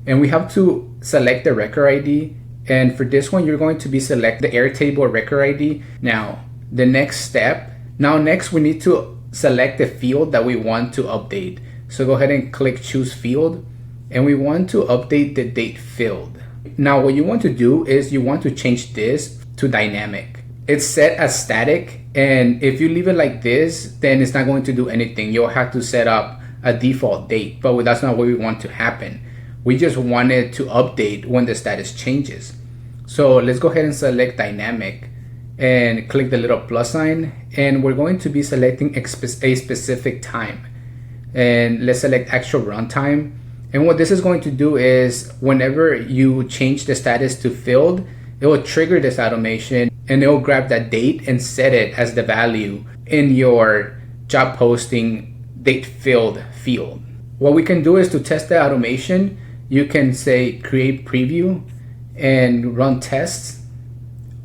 [SPEAKER 1] and we have to select the record ID. And for this one, you're going to be select the Airtable record ID. Now the next step, next we need to select the field that we want to update. So go ahead and click choose field, and we want to update the date filled. Now what you want to do is you want to change this to dynamic. It's set as static, and if you leave it like this, then it's not going to do anything. You'll have to set up a default date, but that's not what we want to happen. We just want it to update when the status changes. So let's go ahead and select dynamic, and click the little plus sign, and we're going to be selecting a specific time, and let's select actual runtime. And what this is going to do is whenever you change the status to filled, it will trigger this automation and it will grab that date and set it as the value in your job posting date filled field. What we can do is to test the automation, you can say create preview and run tests.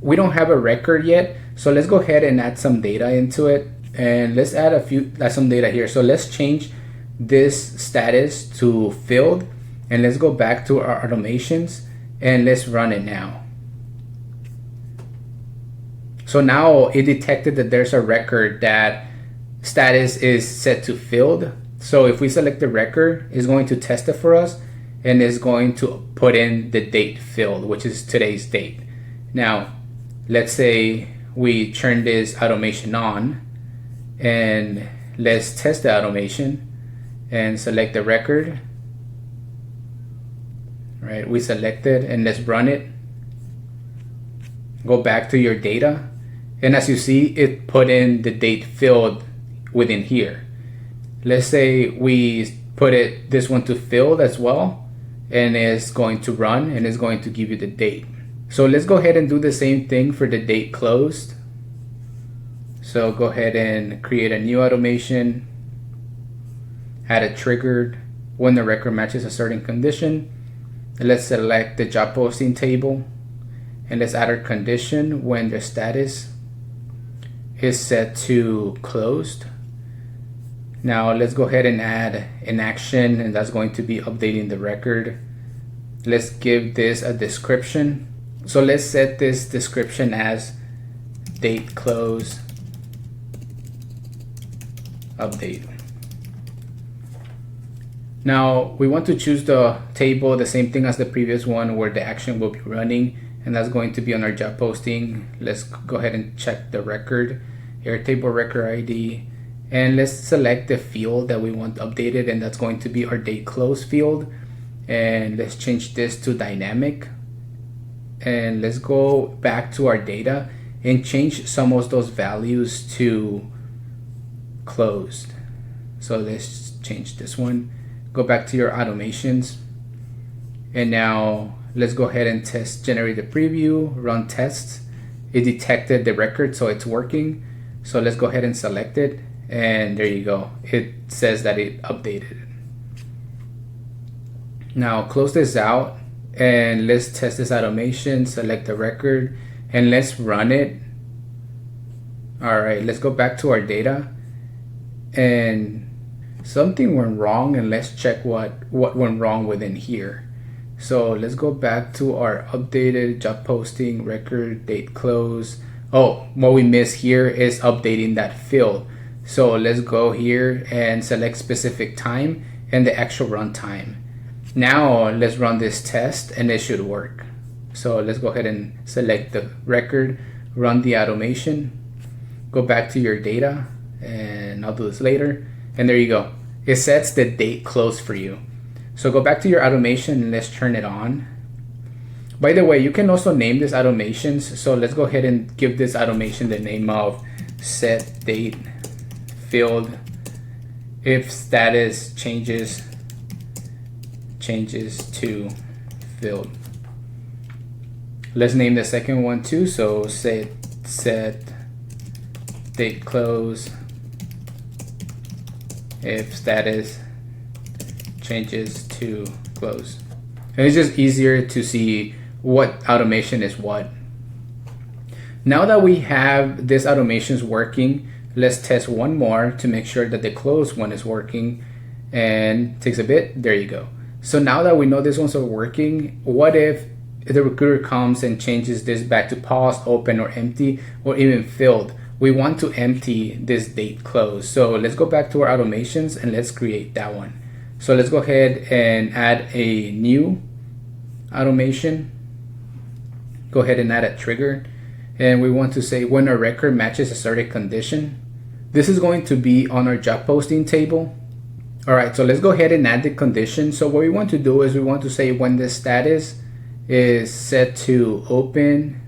[SPEAKER 1] We don't have a record yet, so let's go ahead and add some data into it, and let's add some data here. So let's change this status to filled, and let's go back to our automations and let's run it now. So now it detected that there's a record that status is set to filled. So if we select the record, it's going to test it for us and is going to put in the date filled, which is today's date. Now let's say we turn this automation on, and let's test the automation and select the record. Right, we select it and let's run it. Go back to your data, and as you see, it put in the date filled within here. Let's say we put this one to filled as well, and it's going to run and it's going to give you the date. So let's go ahead and do the same thing for the date closed. So go ahead and create a new automation, add a triggered when the record matches a certain condition. And let's select the job posting table, and let's add our condition when the status is set to closed. Now let's go ahead and add an action, and that's going to be updating the record. Let's give this a description. So let's set this description as date close update. Now we want to choose the table, the same thing as the previous one, where the action will be running, and that's going to be on our job posting. Let's go ahead and check the record, Airtable record ID, and let's select the field that we want updated, and that's going to be our date close field. And let's change this to dynamic, and let's go back to our data and change some of those values to closed. So let's change this one. Go back to your automations, and now let's go ahead and test generate the preview, run tests. It detected the record, so it's working. So let's go ahead and select it, and there you go. It says that it updated it. Now close this out, and let's test this automation, select the record, and let's run it. All right, let's go back to our data, and something went wrong, and let's check what went wrong within here. So let's go back to our updated job posting record date close. Oh, what we missed here is updating that field. So let's go here and select specific time and the actual run time. Now let's run this test, and it should work. So let's go ahead and select the record, run the automation, go back to your data, and I'll do this later. And there you go. It sets the date close for you. So go back to your automation and let's turn it on. By the way, you can also name this automations. So let's go ahead and give this automation the name of set date filled if status changes to filled. Let's name the second one too. So set date close if status changes to close. And it's just easier to see what automation is what. Now that we have this automations working, let's test one more to make sure that the close one is working, and it takes a bit. There you go. So now that we know this one's working, what if the recruiter comes and changes this back to paused, open, or empty, or even filled? We want to empty this date close. So let's go back to our automations and let's create that one. So let's go ahead and add a new automation. Go ahead and add a trigger, and we want to say when a record matches a certain condition. This is going to be on our job posting table. All right, so let's go ahead and add the condition. So what we want to do is we want to say when the status is set to open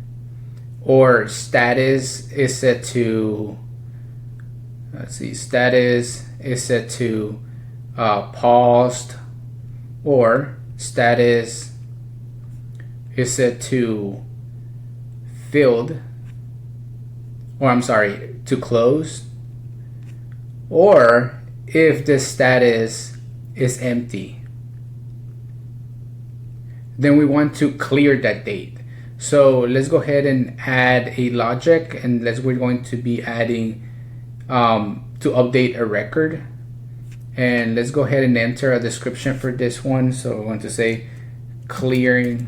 [SPEAKER 1] or status is set to, let's see, status is set to paused, or status is set to filled, or I'm sorry, to close, or if the status is empty, then we want to clear that date. So let's go ahead and add a logic, and we're going to be adding to update a record. And let's go ahead and enter a description for this one. So I want to say clear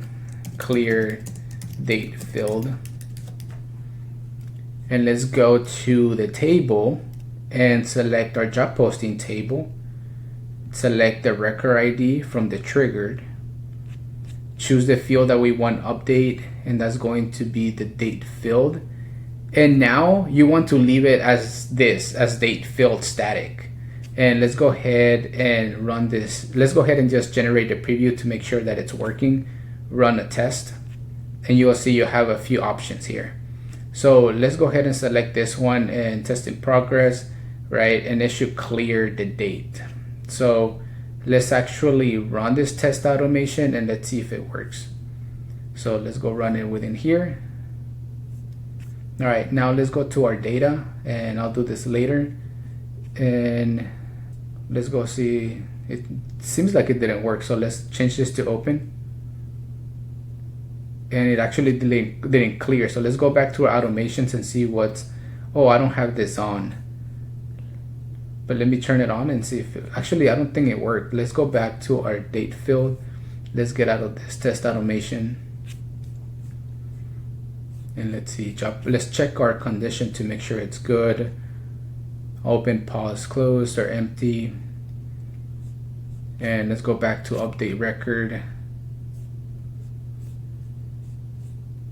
[SPEAKER 1] date filled. And let's go to the table and select our job posting table. Select the record ID from the triggered. Choose the field that we want update, and that's going to be the date filled. And now you want to leave it as this, as date filled static. And let's go ahead and run this. Let's go ahead and just generate a preview to make sure that it's working. Run a test, and you will see you have a few options here. So let's go ahead and select this one and test in progress, right? And it should clear the date. So let's actually run this test automation and let's see if it works. So let's go run it within here. All right, now let's go to our data, and I'll do this later. And let's go see. It seems like it didn't work, so let's change this to open. And it actually didn't clear. So let's go back to our automations and see what's, oh, I don't have this on. But let me turn it on and see if actually, I don't think it worked. Let's go back to our date field. Let's get out of this test automation. And let's see, let's check our condition to make sure it's good. Open, pause, close, or empty. And let's go back to update record.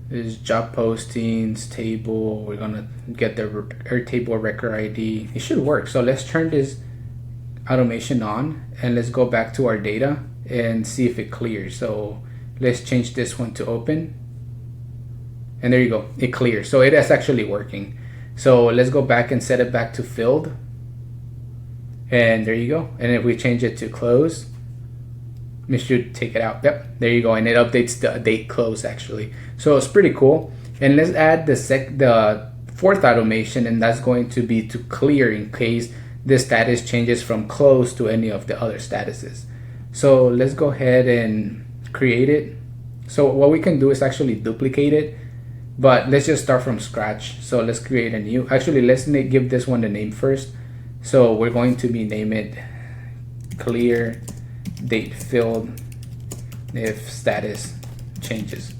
[SPEAKER 1] This is job postings table. We're gonna get the Airtable record ID. It should work. So let's turn this automation on, and let's go back to our data and see if it clears. So let's change this one to open, and there you go, it clears. So it is actually working. So let's go back and set it back to filled, and there you go. And if we change it to close, we should take it out. Yep, there you go, and it updates the date close actually. So it's pretty cool. And let's add the fourth automation, and that's going to be to clear in case the status changes from close to any of the other statuses. So let's go ahead and create it. So what we can do is actually duplicate it, but let's just start from scratch. So let's create a new, actually let's give this one the name first. So we're going to be name it clear date filled if status changes.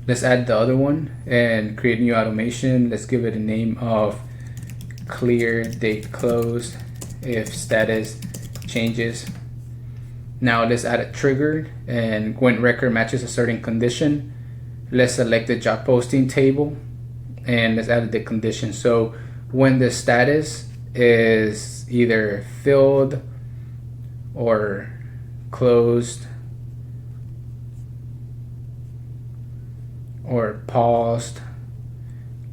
[SPEAKER 1] Let's add the other one and create new automation. Let's give it a name of clear date closed if status changes. Now let's add a trigger, and when record matches a certain condition, let's select the job posting table and let's add the condition. So when the status is either filled or closed or paused,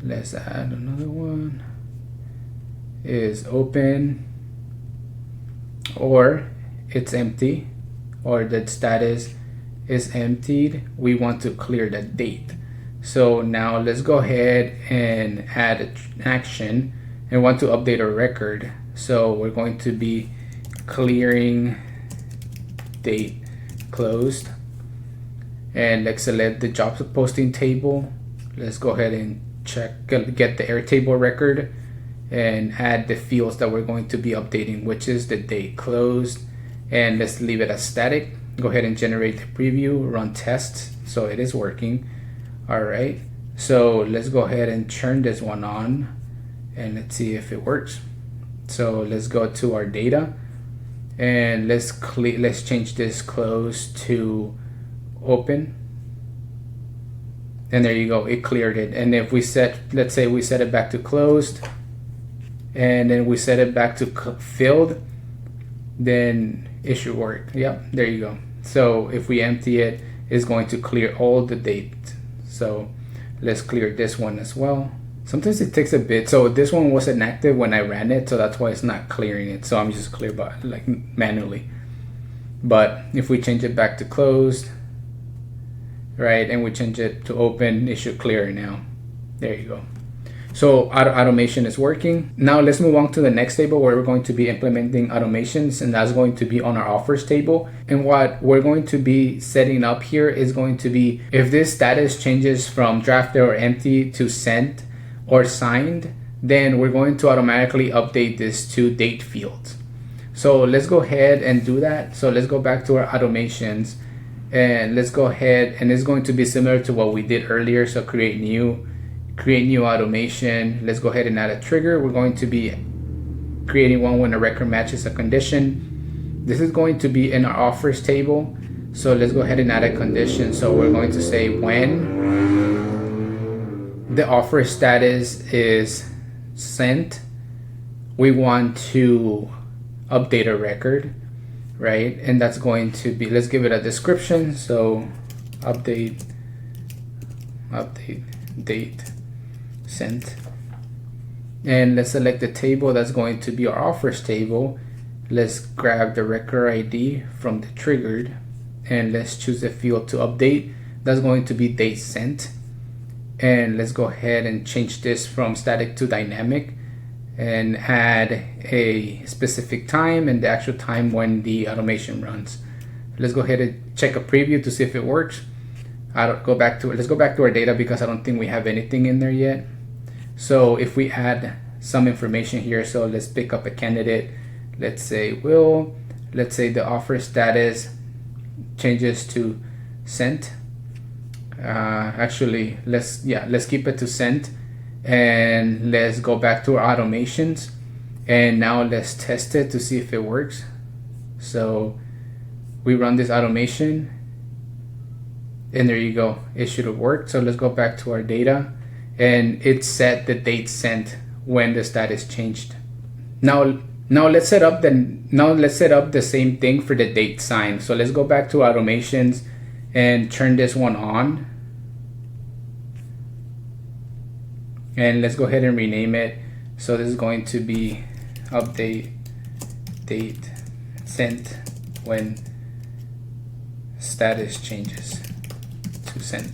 [SPEAKER 1] let's add another one, is open, or it's empty, or the status is emptied, we want to clear the date. So now let's go ahead and add an action and want to update our record. So we're going to be clearing date closed, and let's select the job posting table. Let's go ahead and get the Airtable record and add the fields that we're going to be updating, which is the date closed, and let's leave it as static. Go ahead and generate the preview, run tests. So it is working. All right, so let's go ahead and turn this one on and let's see if it works. So let's go to our data and let's change this close to open, and there you go, it cleared it. And if we let's say we set it back to closed and then we set it back to filled, then it should work. Yep, there you go. So if we empty it, it's going to clear all the date. So Let's clear this one as well. Sometimes it takes a bit. So this one wasn't active when I ran it, so that's why it's not clearing it. So I'm just clear by like manually. But if we change it back to closed, right, and we change it to open, it should clear it now. There you go. So automation is working. Now let's move on to the next table where we're going to be implementing automations, and that's going to be on our offers table. And what we're going to be setting up here is going to be if this status changes from drafted or empty to sent or signed, then we're going to automatically update this to date fields. So let's go ahead and do that. So let's go back to our automations and let's go ahead, and it's going to be similar to what we did earlier. So create new automation. Let's go ahead and add a trigger. We're going to be creating one when a record matches a condition. This is going to be in our offers table. So let's go ahead and add a condition. So we're going to say when the offer status is sent, we want to update a record, right? And that's going to be, let's give it a description. So update date sent, and let's select the table that's going to be our offers table. Let's grab the record ID from the triggered, and let's choose the field to update. That's going to be date sent, and let's go ahead and change this from static to dynamic and add a specific time and the actual time when the automation runs. Let's go ahead and check a preview to see if it works. Let's go back to our data because I don't think we have anything in there yet. So if we add some information here, so let's pick up a candidate. Let's say Will. Let's say the offer status changes to sent. Actually, let's keep it to sent, and let's go back to our automations, and now let's test it to see if it works. So we run this automation, and there you go, it should have worked. So let's go back to our data, and it set the date sent when the status changed. Now let's set up the same thing for the date signed. So let's go back to automations and turn this one on, and let's go ahead and rename it. So this is going to be update date sent when status changes to sent.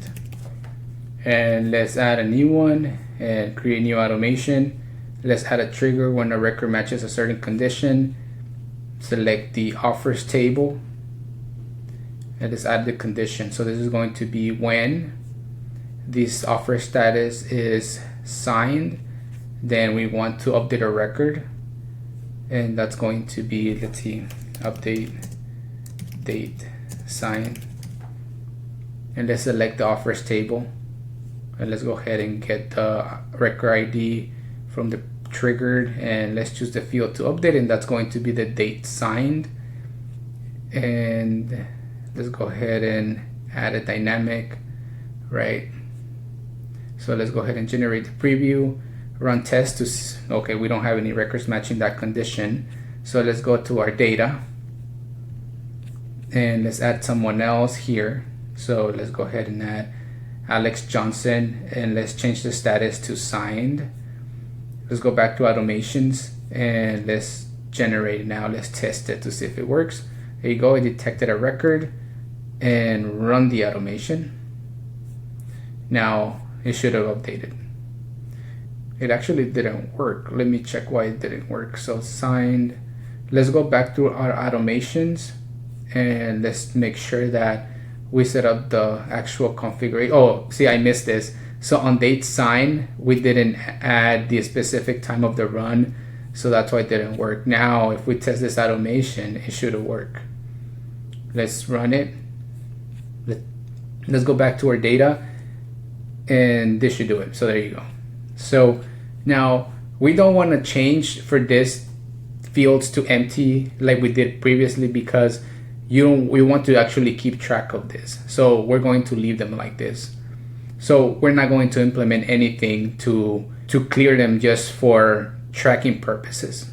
[SPEAKER 1] And let's add a new one and create new automation. Let's add a trigger when a record matches a certain condition. Select the offers table and let's add the condition. So this is going to be when this offer status is signed, then we want to update a record, and that's going to be, let's see, update date signed, and let's select the offers table, and let's go ahead and get the record ID from the triggered, and let's choose the field to update, and that's going to be the date signed. And let's go ahead and add a dynamic, right? So let's go ahead and generate the preview, run test to, okay, we don't have any records matching that condition. So let's go to our data and let's add someone else here. So let's go ahead and add Alex Johnson, and let's change the status to signed. Let's go back to automations and let's generate it now. Let's test it to see if it works. There you go, it detected a record, and run the automation. Now it should have updated. It actually didn't work. Let me check why it didn't work. So signed, let's go back to our automations and let's make sure that we set up the actual configuration. Oh, see, I missed this. So on date sign, we didn't add the specific time of the run, so that's why it didn't work. Now, if we test this automation, it should work. Let's run it. Let's go back to our data, and this should do it. So there you go. So now we don't want to change for this fields to empty like we did previously, because we want to actually keep track of this. So we're going to leave them like this. So we're not going to implement anything to clear them just for tracking purposes.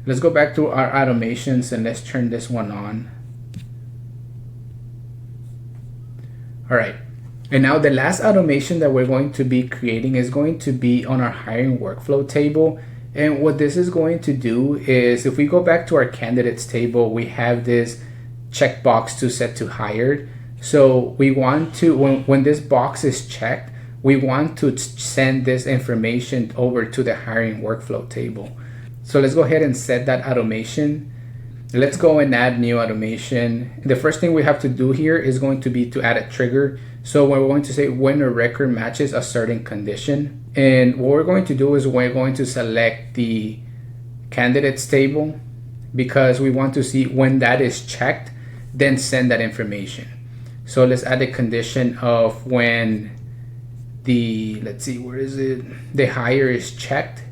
[SPEAKER 1] Let's go back to our automations and let's turn this one on. All right, And now the last automation that we're going to be creating is going to be on our hiring workflow table. And what this is going to do is, if we go back to our candidates table, we have this checkbox to set to hired. So we want to, when this box is checked, we want to send this information over to the hiring workflow table. So let's go ahead and set that automation. Let's go and add new automation. The first thing we have to do here is going to be to add a trigger. So we're going to say when a record matches a certain condition. And what we're going to do is we're going to select the candidates table, because we want to see when that is checked, then send that information. So let's add a condition of when the, let's see, where is it? The hire is checked.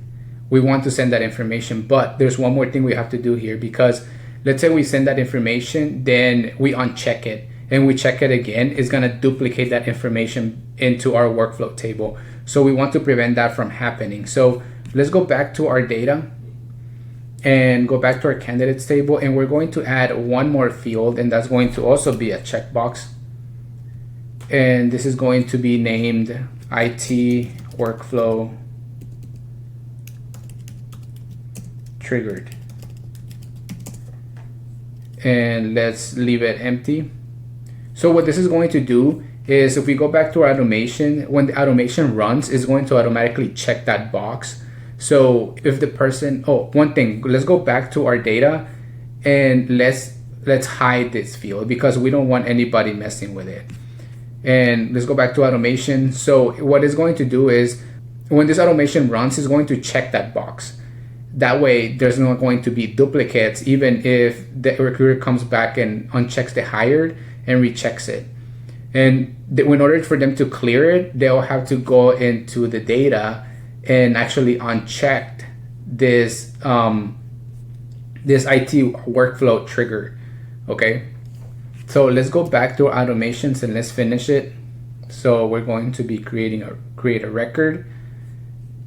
[SPEAKER 1] We want to send that information, but there's one more thing we have to do here, because let's say we send that information, then we uncheck it and we check it again, it's gonna duplicate that information into our workflow table. So we want to prevent that from happening. So let's go back to our data and go back to our candidates table, and we're going to add one more field, and that's going to also be a checkbox. And this is going to be named IT workflow triggered. And let's leave it empty. So what this is going to do is, if we go back to our automation, when the automation runs, it's going to automatically check that box. So if the person, oh, one thing, let's go back to our data and let's hide this field, because we don't want anybody messing with it. And let's go back to automation. So what it's going to do is, when this automation runs, it's going to check that box. That way there's not going to be duplicates, even if the recruiter comes back and unchecks the hired and rechecks it. And in order for them to clear it, they'll have to go into the data and actually uncheck this this IT workflow trigger. Okay, so let's go back to our automations and let's finish it. So we're going to be create a record,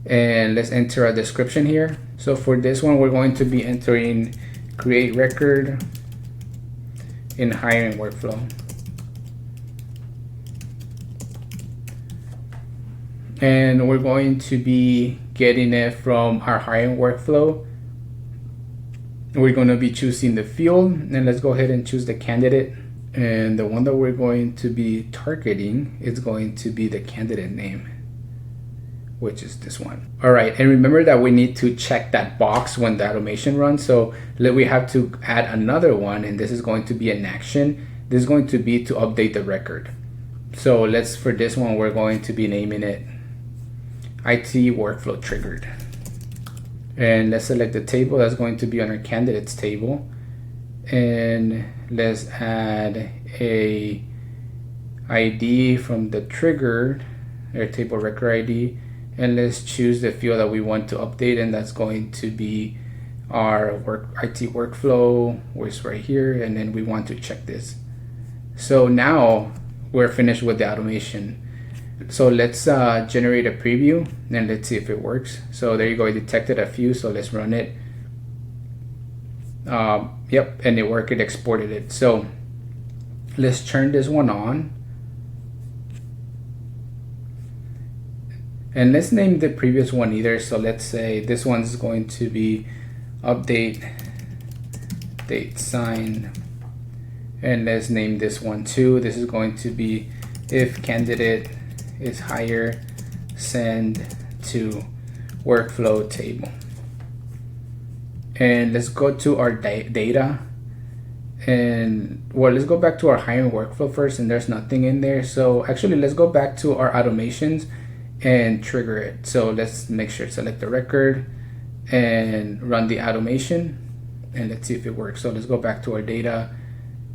[SPEAKER 1] and let's enter a description here. So for this one, we're going to be entering create record in hiring workflow. And we're going to be getting it from our hiring workflow. We're going to be choosing the field, and let's go ahead and choose the candidate. And the one that we're going to be targeting is going to be the candidate name, which is this one. All right, and remember that we need to check that box when the automation runs. So we have to add another one, and this is going to be an action. This is going to be to update the record. So for this one, we're going to be naming it IT workflow triggered. And let's select the table that's going to be on our candidates table. And let's add a ID from the triggered Airtable record ID. And let's choose the field that we want to update, and that's going to be our IT workflow, which is right here, and then we want to check this. So now we're finished with the automation. So let's generate a preview, and let's see if it works. So there you go, it detected a few, so let's run it. Yep, and it worked, it exported it. So let's turn this one on. And let's name the previous one either. So let's say this one's going to be update date sign. And let's name this one too. This is going to be if candidate is higher, send to workflow table. And let's go to our data. And well, let's go back to our hiring workflow first, and there's nothing in there. So actually, let's go back to our automations and trigger it. So let's make sure to select the record and run the automation, and let's see if it works. So let's go back to our data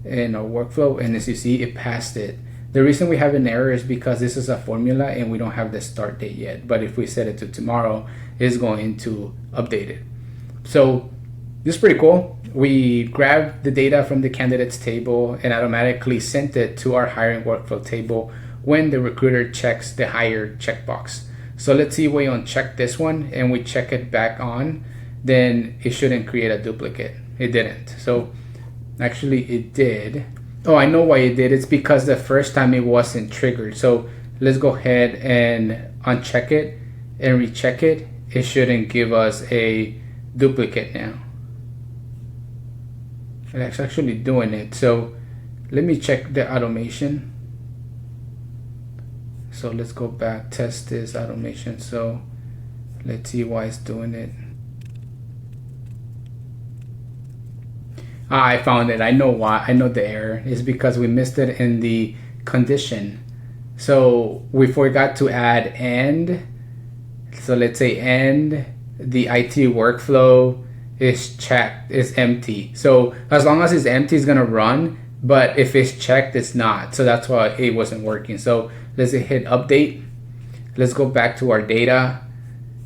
[SPEAKER 1] and our workflow, and as you see, it passed it. The reason we have an error is because this is a formula and we don't have the start date yet, but if we set it to tomorrow, it's going to update it. So this is pretty cool. We grabbed the data from the candidates table and automatically sent it to our hiring workflow table when the recruiter checks the hire checkbox. So let's see, we uncheck this one and we check it back on, then it shouldn't create a duplicate. It didn't. So actually it did. Oh, I know why it did. It's because the first time it wasn't triggered. So let's go ahead and uncheck it and recheck it. It shouldn't give us a duplicate now. It's actually doing it. So let me check the automation. So let's go back, test this automation. So let's see why it's doing it. I found it. I know why. I know the error is because we missed it in the condition. So we forgot to add and. So let's say and the IT workflow is checked, is empty. So as long as it's empty, it's gonna run. But if it's checked, it's not. So that's why it wasn't working. So let's hit update. Let's go back to our data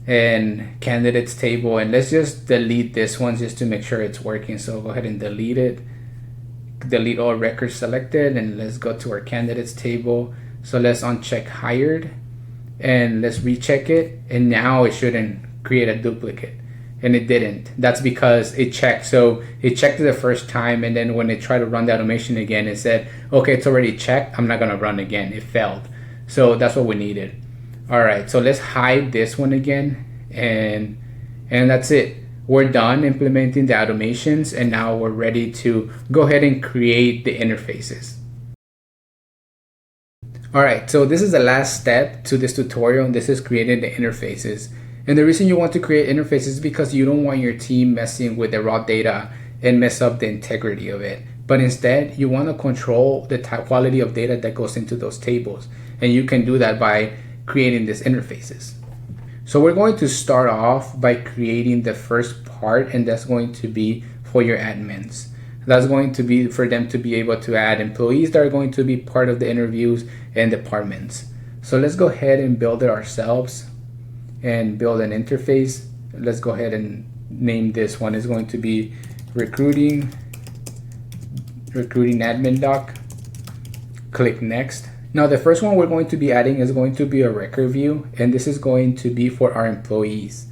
[SPEAKER 1] and candidates table, and let's just delete this one just to make sure it's working. So go ahead and delete it. Delete all records selected, and let's go to our candidates table. So let's uncheck hired and let's recheck it, and now it shouldn't create a duplicate, and it didn't. That's because it checked. So it checked it the first time, and then when it tried to run the automation again, it said, okay, it's already checked, I'm not gonna run again. It failed. So that's what we needed. All right, so let's hide this one again, and that's it. We're done implementing the automations, and now we're ready to go ahead and create the interfaces. All right, so this is the last step to this tutorial, and this is creating the interfaces. And the reason you want to create interfaces is because you don't want your team messing with the raw data and mess up the integrity of it. But instead, you want to control the quality of data that goes into those tables. And you can do that by creating these interfaces. So we're going to start off by creating the first part, and that's going to be for your admins. That's going to be for them to be able to add employees that are going to be part of the interviews and departments. So let's go ahead and build it ourselves and build an interface. Let's go ahead and name this one. Is going to be recruiting admin doc. Click next. Now the first one we're going to be adding is going to be a record view, and this is going to be for our employees.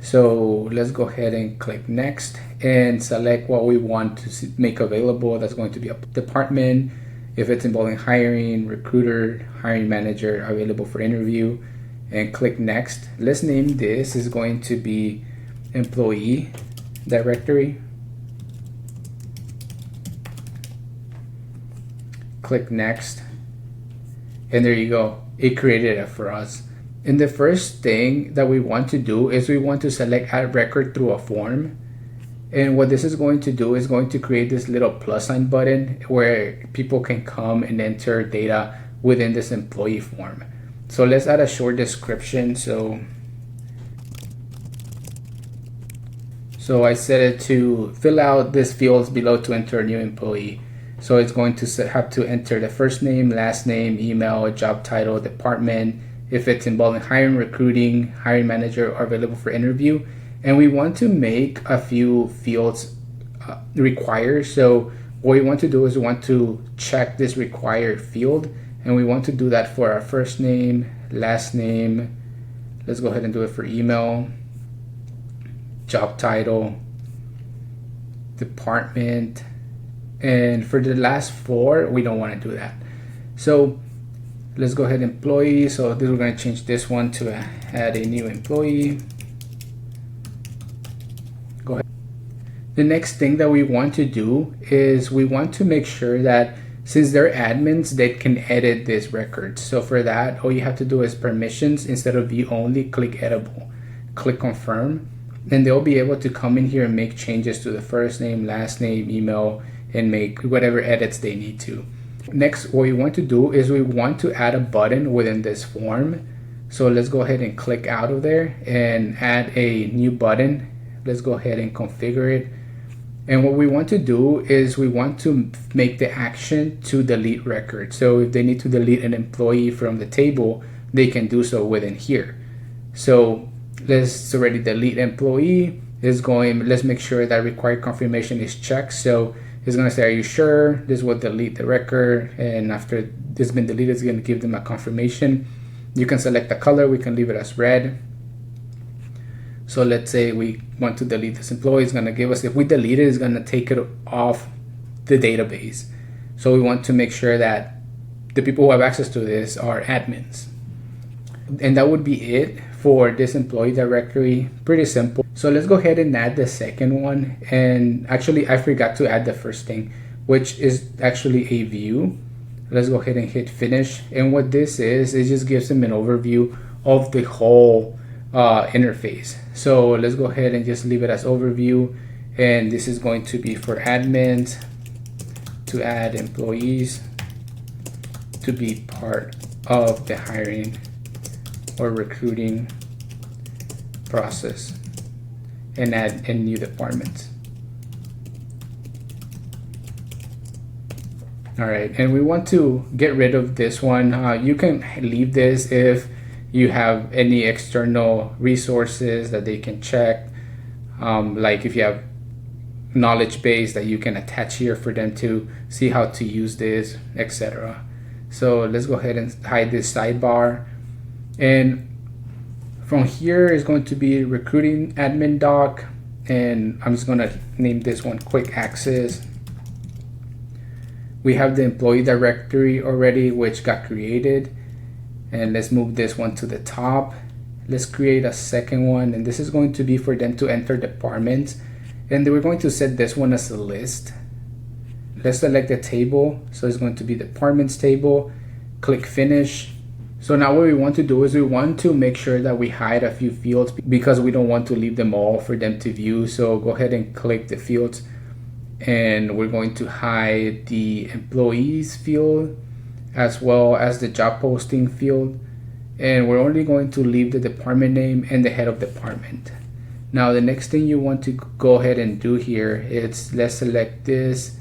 [SPEAKER 1] So let's go ahead and click next and select what we want to make available. That's going to be a department, if it's involving hiring, recruiter, hiring manager, available for interview, and click next. Let's name this is going to be employee directory. Click next. And there you go, it created it for us. And the first thing that we want to do is we want to select add record through a form. And what this is going to do is going to create this little plus sign button where people can come and enter data within this employee form. So let's add a short description. So I set it to fill out these fields below to enter a new employee. So it's going to have to enter the first name, last name, email, job title, department, if it's involving hiring, recruiting, hiring manager, or available for interview. And we want to make a few fields required. So what we want to do is we want to check this required field, and we want to do that for our first name, last name. Let's go ahead and do it for email, job title, department. And for the last four, we don't want to do that. So let's go ahead, employee. So we're going to change this one to add a new employee. Go ahead. The next thing that we want to do is we want to make sure that since they're admins, they can edit this record. So for that, all you have to do is permissions. Instead of view only, click editable. Click confirm. And they'll be able to come in here and make changes to the first name, last name, email, and make whatever edits they need to. Next, what we want to do is we want to add a button within this form. So let's go ahead and click out of there and add a new button. Let's go ahead and configure it. And what we want to do is we want to make the action to delete record. So if they need to delete an employee from the table, they can do so within here. So let's already delete employee. Let's make sure that required confirmation is checked. So it's going to say, are you sure? This will delete the record, and after this has been deleted, it's going to give them a confirmation. You can select the color. We can leave it as red. So let's say we want to delete this employee. It's going to give us, if we delete it, it's going to take it off the database. So we want to make sure that the people who have access to this are admins. And that would be it for this employee directory. Pretty simple. So let's go ahead and add the second one. And actually, I forgot to add the first thing, which is actually a view. Let's go ahead and hit finish. And what this is, it just gives them an overview of the whole interface. So let's go ahead and just leave it as overview. And this is going to be for admins to add employees to be part of the hiring or recruiting process and add in new departments. All right, and we want to get rid of this one. You can leave this if you have any external resources that they can check, like if you have knowledge base that you can attach here for them to see how to use this, etc. So let's go ahead and hide this sidebar. And from here is going to be recruiting admin doc, and I'm just going to name this one quick access. We have the employee directory already, which got created, and let's move this one to the top. Let's create a second one, and this is going to be for them to enter departments, and then we're going to set this one as a list. Let's select the table, so it's going to be departments table. Click finish. So now what we want to do is we want to make sure that we hide a few fields because we don't want to leave them all for them to view. So go ahead and click the fields, and we're going to hide the employees field as well as the job posting field, and we're only going to leave the department name and the head of department. Now the next thing you want to go ahead and do here is let's select this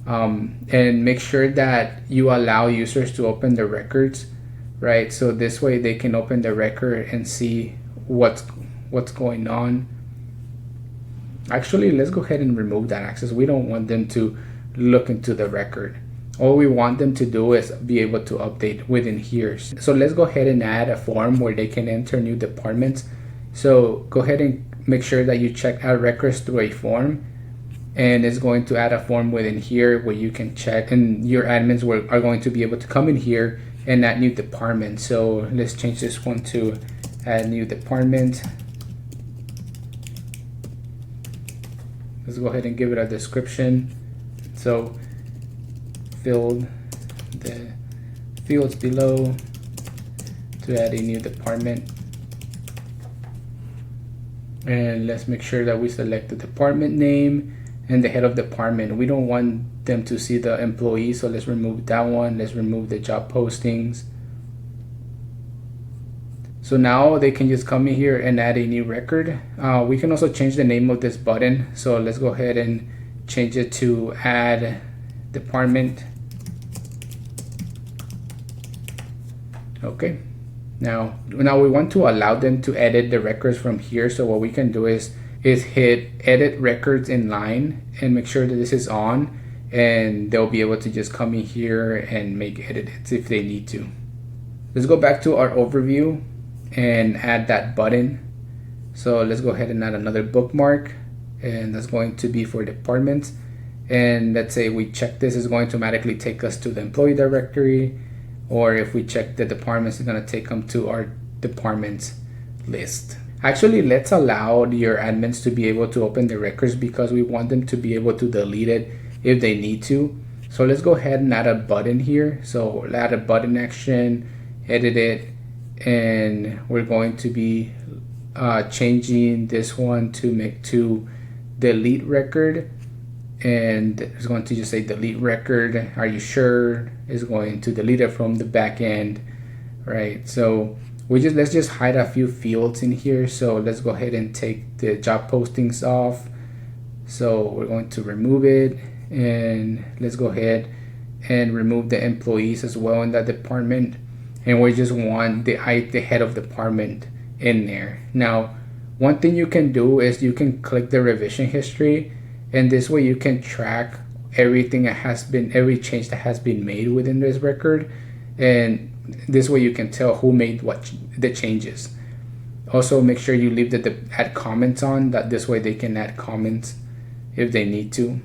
[SPEAKER 1] and make sure that you allow users to open the records, right? So this way they can open the record and see what's going on. Actually, let's go ahead and remove that access. We don't want them to look into the record. All we want them to do is be able to update within here. So let's go ahead and add a form where they can enter new departments. So go ahead and make sure that you check out records through a form, and it's going to add a form within here where you can check, and your admins are going to be able to come in here and add new departments. So let's change this one to add new department. Let's go ahead and give it a description. So fill the fields below to add a new department. And let's make sure that we select the department name and the head of department. We don't want them to see the employee, so let's remove that one. Let's remove the job postings. So now they can just come in here and add a new record. We can also change the name of this button. So let's go ahead and change it to add department. Okay. Now we want to allow them to edit the records from here. So what we can do is hit edit records in line and make sure that this is on, and they'll be able to just come in here and make edits if they need to. Let's go back to our overview and add that button. So let's go ahead and add another bookmark, and that's going to be for departments. And let's say we check this, is going to automatically take us to the employee directory, or if we check the departments, it's going to take them to our departments list. Actually, let's allow your admins to be able to open the records because we want them to be able to delete it if they need to. So let's go ahead and add a button here. So add a button action, edit it, and we're going to be changing this one to delete record, and it's going to just say delete record. Are you sure? Is going to delete it from the back end, right? So let's just hide a few fields in here. So let's go ahead and take the job postings off. So we're going to remove it, and let's go ahead and remove the employees as well in that department. And we just want the head of department in there. Now, one thing you can do is you can click the revision history, and this way you can track everything that has been, every change that has been made within this record, and this way you can tell who made what the changes. Also, make sure you leave the add comments on, that this way they can add comments if they need to.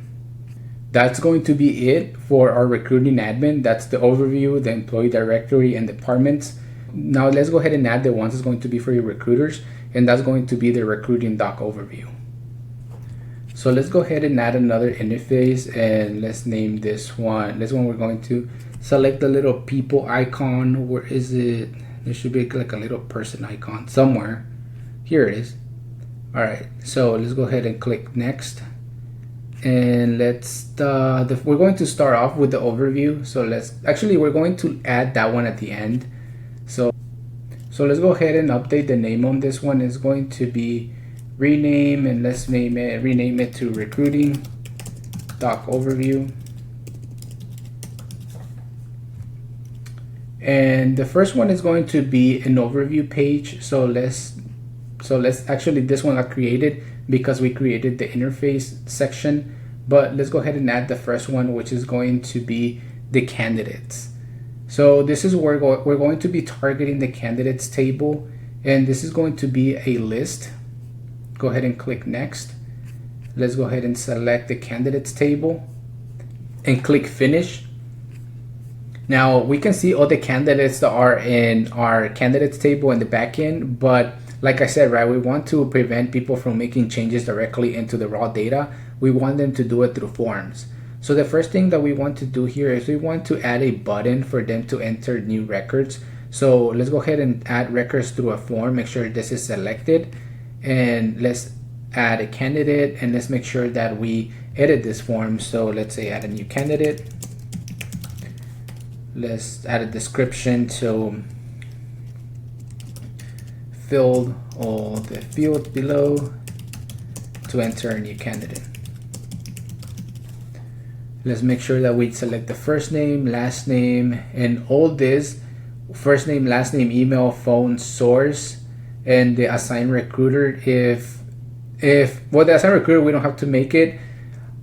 [SPEAKER 1] that's going to be it for our recruiting admin. That's the overview, the employee directory, and departments. Now let's go ahead and add the ones that's going to be for your recruiters, and that's going to be the recruiting doc overview. So let's go ahead and add another interface, and let's name this one. This one we're going to select the little people icon. Where is it? There should be like a little person icon somewhere. Here it is. All right, so let's go ahead and click next. And we're going to start off with the overview. So we're going to add that one at the end. So let's go ahead and update the name on this one. It's going to be rename, and let's rename it to recruiting doc overview. And the first one is going to be an overview page. So let's actually, this one got created because we created the interface section, but let's go ahead and add the first one, which is going to be the candidates. So this is where we're going to be targeting the candidates table, and this is going to be a list. Go ahead and click next. Let's go ahead and select the candidates table and click finish. Now we can see all the candidates that are in our candidates table in the backend, but like I said, right, we want to prevent people from making changes directly into the raw data. We want them to do it through forms. So the first thing that we want to do here is we want to add a button for them to enter new records. So let's go ahead and add records through a form. Make sure this is selected, and let's add a candidate, and let's make sure that we edit this form. So let's say add a new candidate. Let's add a description to filled all the fields below to enter a new candidate. Let's make sure that we select the first name, last name, and all this: first name, last name, email, phone, source, and the assigned recruiter. The assigned recruiter, we don't have to make it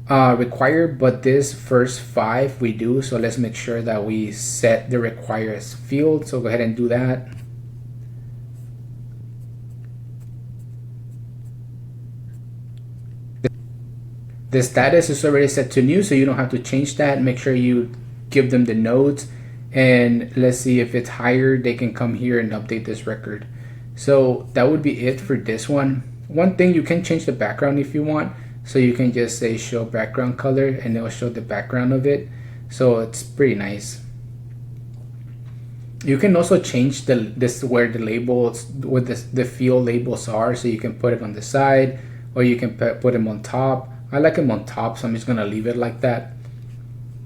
[SPEAKER 1] required, but this first 5 we do. So let's make sure that we set the require as field. So go ahead and do that. The status is already set to new, so you don't have to change that. Make sure you give them the nodes, and let's see if it's higher. They can come here and update this record. So that would be it for this one. One thing, you can change the background if you want. So you can just say show background color, and it'll show the background of it. So it's pretty nice. You can also change where the labels, what the field labels are. So you can put it on the side, or you can put them on top. I like them on top, so I'm just gonna leave it like that.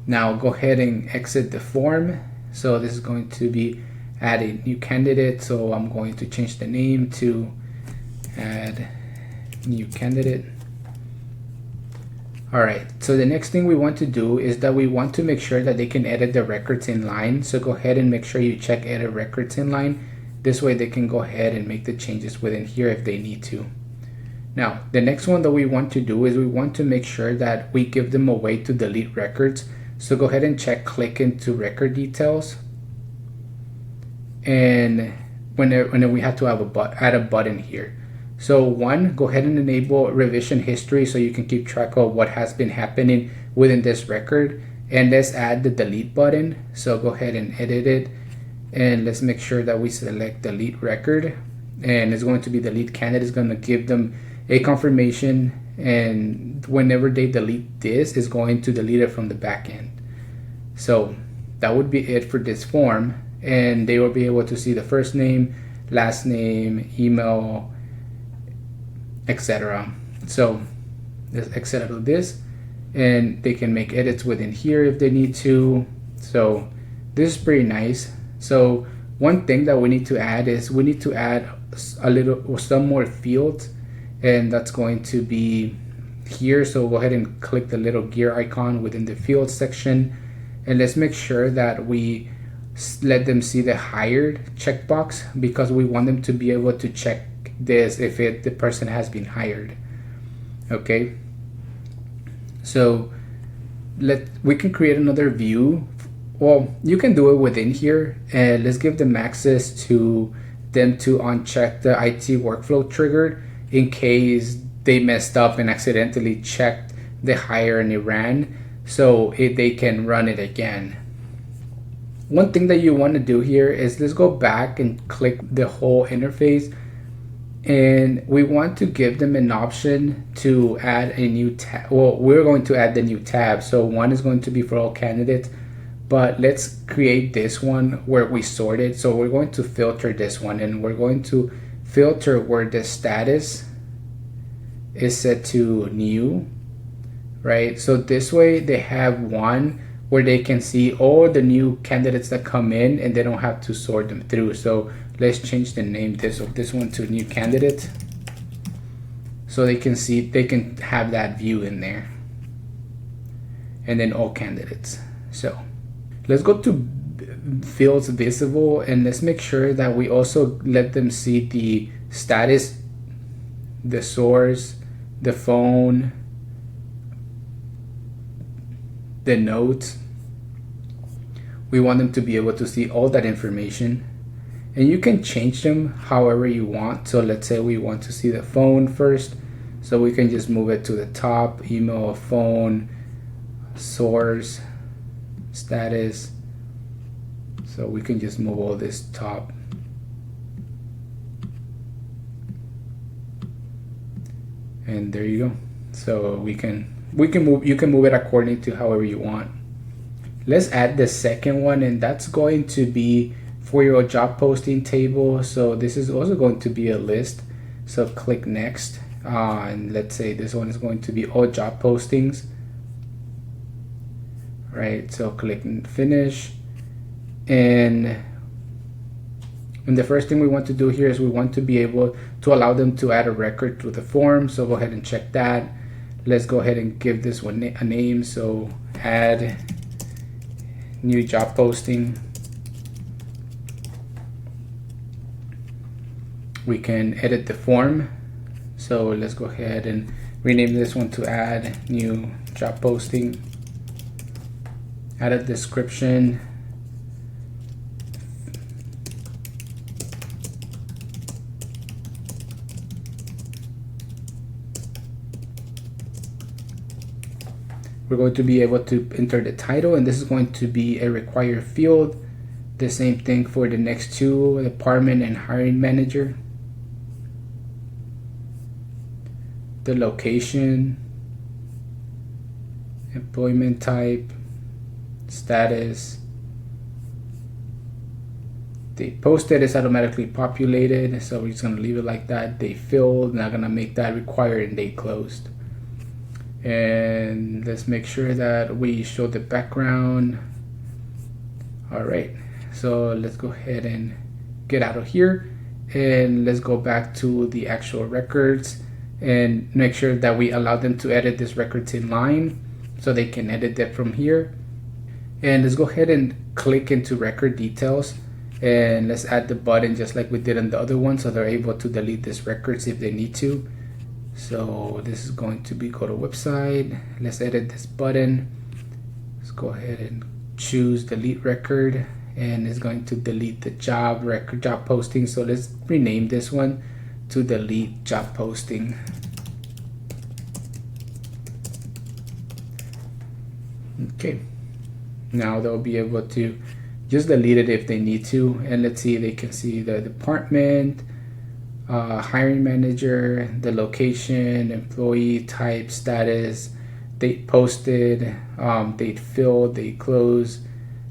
[SPEAKER 1] Now go ahead and exit the form. So this is going to be add a new candidate. So I'm going to change the name to add new candidate. All right, so the next thing we want to do is that we want to make sure that they can edit the records in line. So go ahead and make sure you check edit records in line. This way they can go ahead and make the changes within here if they need to. Now, the next one that we want to do is we want to make sure that we give them a way to delete records. So go ahead and click into record details. And when we have to have add a button here. So one, go ahead and enable revision history so you can keep track of what has been happening within this record. And let's add the delete button. So go ahead and edit it. And let's make sure that we select delete record. And it's going to be delete candidate. It's going to give them a confirmation, and whenever they delete this, it's going to delete it from the back end. So that would be it for this form, and they will be able to see the first name, last name, email, etc. So let's exit out of this, and they can make edits within here if they need to. So this is pretty nice. So one thing that we need to add is we need to add some more fields, and that's going to be here. So go ahead and click the little gear icon within the field section, and let's make sure that we let them see the hired checkbox, because we want them to be able to check this if the person has been hired. Okay, so we can create another view. Well, you can do it within here, and let's give them access to them to uncheck the IT workflow triggered in case they messed up and accidentally checked the hire and it ran. so they can run it again. One thing that you want to do here is let's go back and click the whole interface, and we want to give them an option to add a new tab. Well, we're going to add the new tab. So one is going to be for all candidates, but let's create this one where we sort it. So we're going to filter this one, and we're going to filter where the status is set to new, right? So this way they have one where they can see all the new candidates that come in, and they don't have to sort them through. So let's change the name of this one to new candidate, so they can see, they can have that view in there, and then all candidates. So let's go to fields visible, and let's make sure that we also let them see the status, the source, the phone, the notes. We want them to be able to see all that information, and you can change them however you want. So let's say we want to see the phone first, so we can just move it to the top: email, phone, source, status. So we can just move all this top. And there you go. So we can move, you can move it according to however you want. Let's add the second one, and that's going to be for your job posting table. So this is also going to be a list. So click next, and let's say this one is going to be all job postings, right? So click finish, and the first thing we want to do here is we want to be able to allow them to add a record to the form. So go ahead and check that. Let's go ahead and give this one a name. So add new job posting. We can edit the form. So let's go ahead and rename this one to add new job posting. Add a description. We're going to be able to enter the title, and this is going to be a required field. The same thing for the next two, department and hiring manager. The location, employment type, status. They posted is automatically populated, so we're just going to leave it like that. They filled, not going to make that required, and they closed. And let's make sure that we show the background. All right, so let's go ahead and get out of here, and let's go back to the actual records and make sure that we allow them to edit this records in line, so they can edit that from here. And let's go ahead and click into record details, and let's add the button just like we did on the other one, so they're able to delete this records if they need to. So this is going to be go to website. Let's edit this button. Let's go ahead and choose delete record, and it's going to delete the job record, job posting. So let's rename this one to delete job posting. Okay, now they'll be able to just delete it if they need to. And let's see, they can see the department, hiring manager, the location, employee type, status, date posted, date filled, date closed,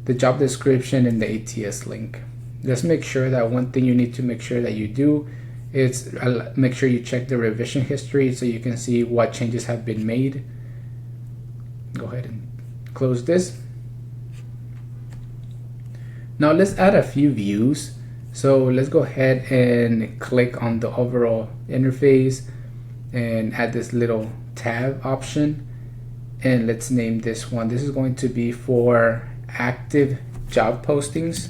[SPEAKER 1] the job description, and the ATS link. Let's make sure that one thing you need to make sure that you do is make sure you check the revision history so you can see what changes have been made. Go ahead and close this. Now let's add a few views. So let's go ahead and click on the overall interface and add this little tab option, and let's name this one. This is going to be for active job postings.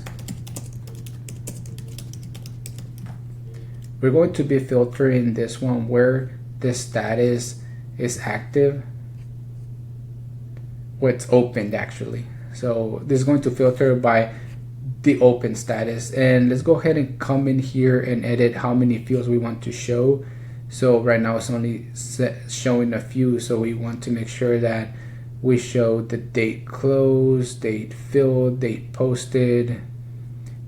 [SPEAKER 1] We're going to be filtering this one where the status is active, where it's opened actually. So this is going to filter by the open status. And let's go ahead and come in here and edit how many fields we want to show. So right now it's only showing a few, so we want to make sure that we show the date closed, date filled, date posted,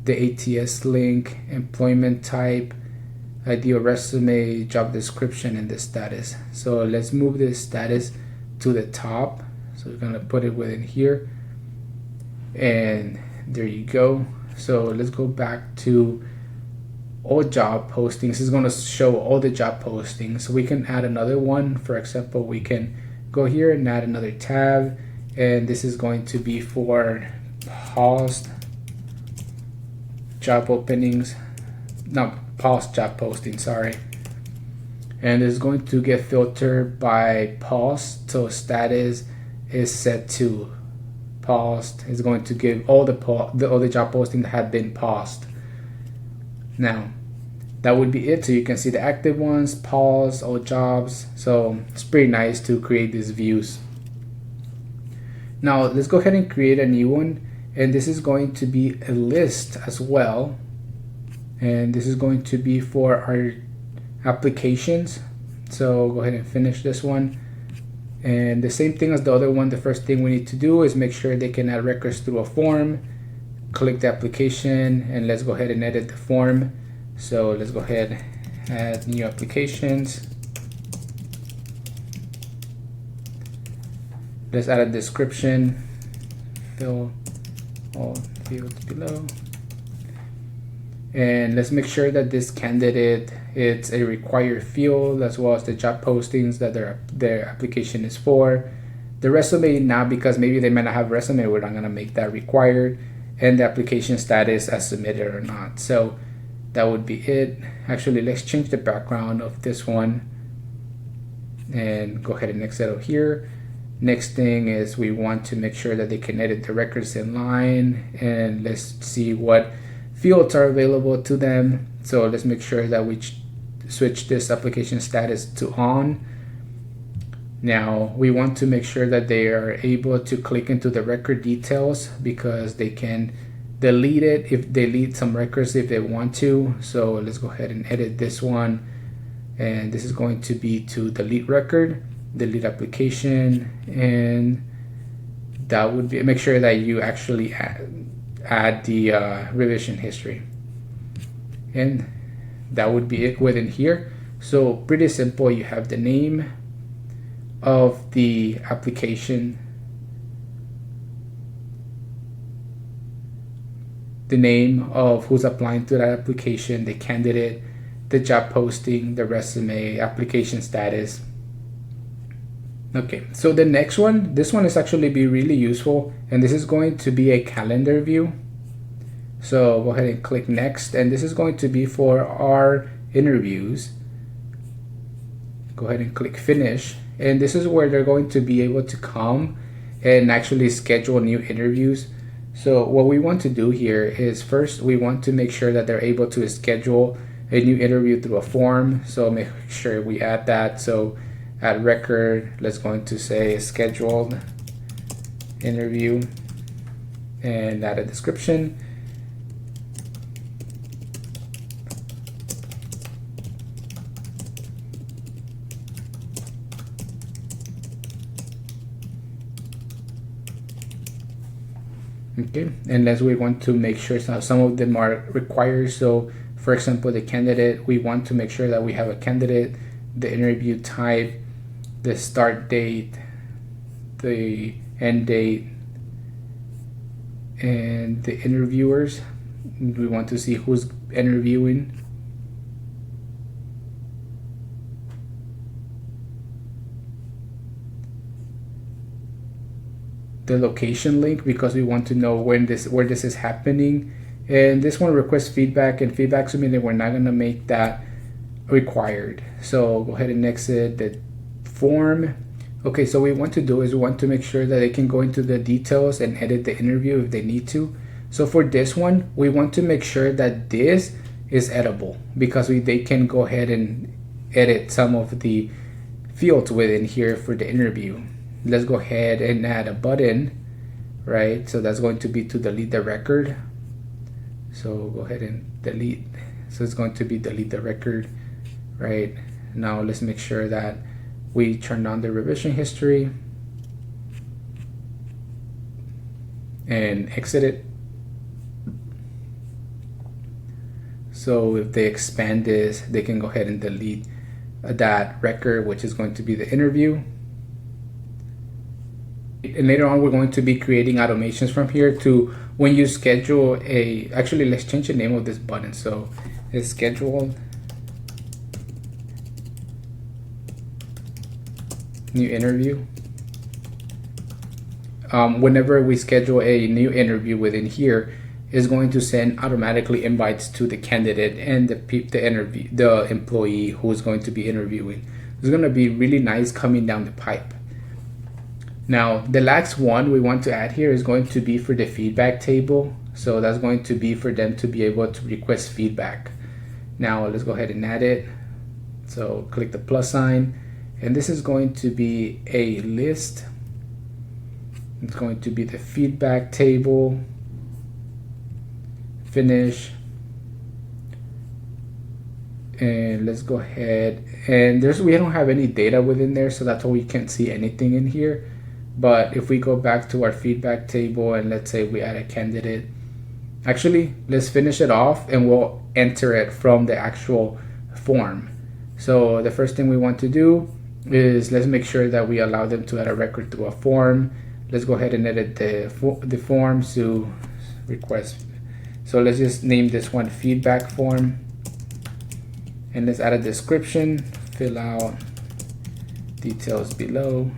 [SPEAKER 1] the ATS link, employment type, ideal resume, job description, and the status. So let's move this status to the top. So we're gonna put it within here, and there you go. So let's go back to all job postings. This is going to show all the job postings. So we can add another one. For example, we can go here and add another tab, and this is going to be for paused job openings, not paused job posting, sorry. And it's going to get filtered by paused, so status is set to paused. It's going to give all the job posting that had been paused. Now that would be it. So you can see the active ones, pause, all jobs. So it's pretty nice to create these views. Now let's go ahead and create a new one, and this is going to be a list as well, and this is going to be for our applications. So go ahead and finish this one, and the same thing as the other one. The first thing we need to do is make sure they can add records through a form. Click the application, and let's go ahead and edit the form. So let's go ahead, add new applications. Let's add a description, fill all fields below, and let's make sure that this candidate, it's a required field, as well as the job postings that their application is for. The resume, not, because maybe they might not have resume, we're not going to make that required, and the application status as submitted or not. So that would be it. Actually, let's change the background of this one and go ahead and exit out here. Next thing is we want to make sure that they can edit the records in line, and let's see what fields are available to them. So let's make sure that we switch this application status to on. Now we want to make sure that they are able to click into the record details, because they can delete it if they delete some records if they want to. So let's go ahead and edit this one, and this is going to be to delete record, delete application, and that would be, make sure that you actually add the revision history, and that would be it within here. So pretty simple. You have the name of the application, the name of who's applying to that application, the candidate, the job posting, the resume, application status. Okay, so the next one, this one is actually be really useful, and this is going to be a calendar view. So go ahead and click next, and this is going to be for our interviews. Go ahead and click finish, and this is where they're going to be able to come and actually schedule new interviews. So what we want to do here is, first we want to make sure that they're able to schedule a new interview through a form. So make sure we add that. So add record, let's going to say scheduled interview, and add a description. Okay, unless we want to make sure some of them are required. So for example, the candidate, we want to make sure that we have a candidate, the interview type, the start date, the end date, and the interviewers. We want to see who's interviewing. The location link, because we want to know where this is happening. And this one requests feedback, and feedback to me that we're not going to make that required. So go ahead and exit the form. Okay, so what we want to do is we want to make sure that they can go into the details and edit the interview if they need to. So for this one, we want to make sure that this is editable, because they can go ahead and edit some of the fields within here for the interview. Let's go ahead and add a button, right? So that's going to be to delete the record. So go ahead and delete. So it's going to be delete the record, right? Now let's make sure that we turn on the revision history. and exit it. So if they expand this, they can go ahead and delete that record, which is going to be the interview. And later on, we're going to be creating automations from here to when you schedule actually, let's change the name of this button. So it's scheduled new interview. Whenever we schedule a new interview within here, is going to send automatically invites to the candidate and the employee who is going to be interviewing. It's going to be really nice coming down the pipe. Now, the last one we want to add here is going to be for the feedback table. So that's going to be for them to be able to request feedback. Now, let's go ahead and add it. So click the plus sign, and this is going to be a list. It's going to be the feedback table. Finish. And let's go ahead, and we don't have any data within there, so that's why we can't see anything in here. But if we go back to our feedback table and let's say we add a candidate, actually let's finish it off and we'll enter it from the actual form. So the first thing we want to do is let's make sure that we allow them to add a record to a form. Let's go ahead and edit the form to request. So let's just name this one feedback form, and let's add a description, fill out details below.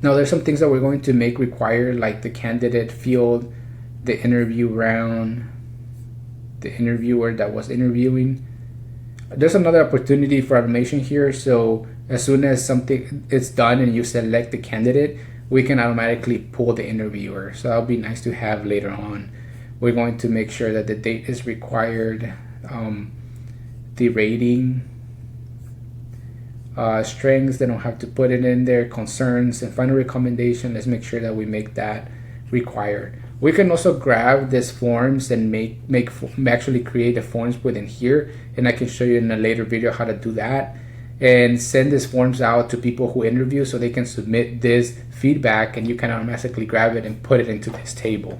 [SPEAKER 1] Now there's some things that we're going to make required, like the candidate field, the interview round, the interviewer that was interviewing. There's another opportunity for automation here. So as soon as something is done and you select the candidate, we can automatically pull the interviewer. So that'll be nice to have later on. We're going to make sure that the date is required, the rating, strengths, they don't have to put it in there, concerns, and final recommendation. Let's make sure that we make that required. We can also grab these forms and actually create the forms within here, and I can show you in a later video how to do that, and send these forms out to people who interview so they can submit this feedback, and you can automatically grab it and put it into this table.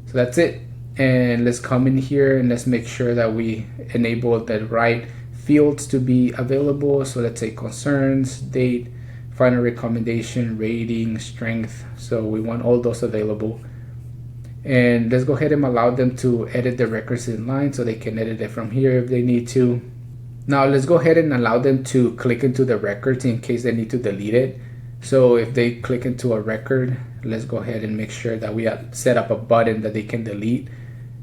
[SPEAKER 1] So that's it. And let's come in here and let's make sure that we enable the right fields to be available. So let's say concerns, date, final recommendation, rating, strength. So we want all those available. And let's go ahead and allow them to edit the records in line so they can edit it from here if they need to. Now let's go ahead and allow them to click into the records in case they need to delete it. So if they click into a record, let's go ahead and make sure that we have set up a button that they can delete.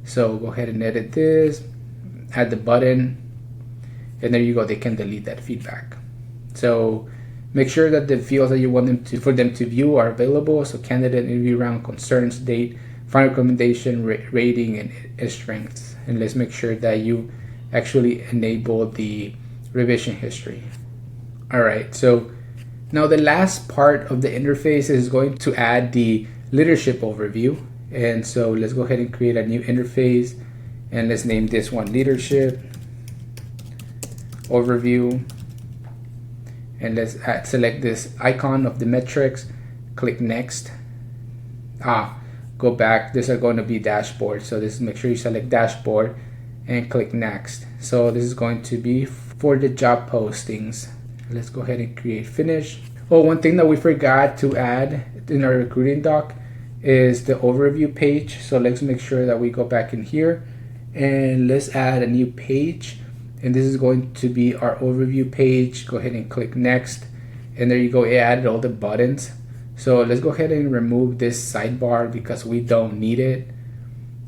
[SPEAKER 1] So go ahead and edit this, add the button, and there you go, they can delete that feedback. So make sure that the fields that you want for them to view are available. So candidate, interview round, concerns, date, final recommendation, rating, and strengths. And let's make sure that you actually enable the revision history. All right, so now the last part of the interface is going to add the leadership overview. And so let's go ahead and create a new interface, and let's name this one leadership overview. And let's select this icon of the metrics, click next. Go back, these are going to be dashboard. So this, make sure you select dashboard and click next. So this is going to be for the job postings. Let's go ahead and create finish. Oh, one thing that we forgot to add in our recruiting doc is the overview page. So let's make sure that we go back in here and let's add a new page. And this is going to be our overview page. Go ahead and click next. And there you go, it added all the buttons. So let's go ahead and remove this sidebar because we don't need it.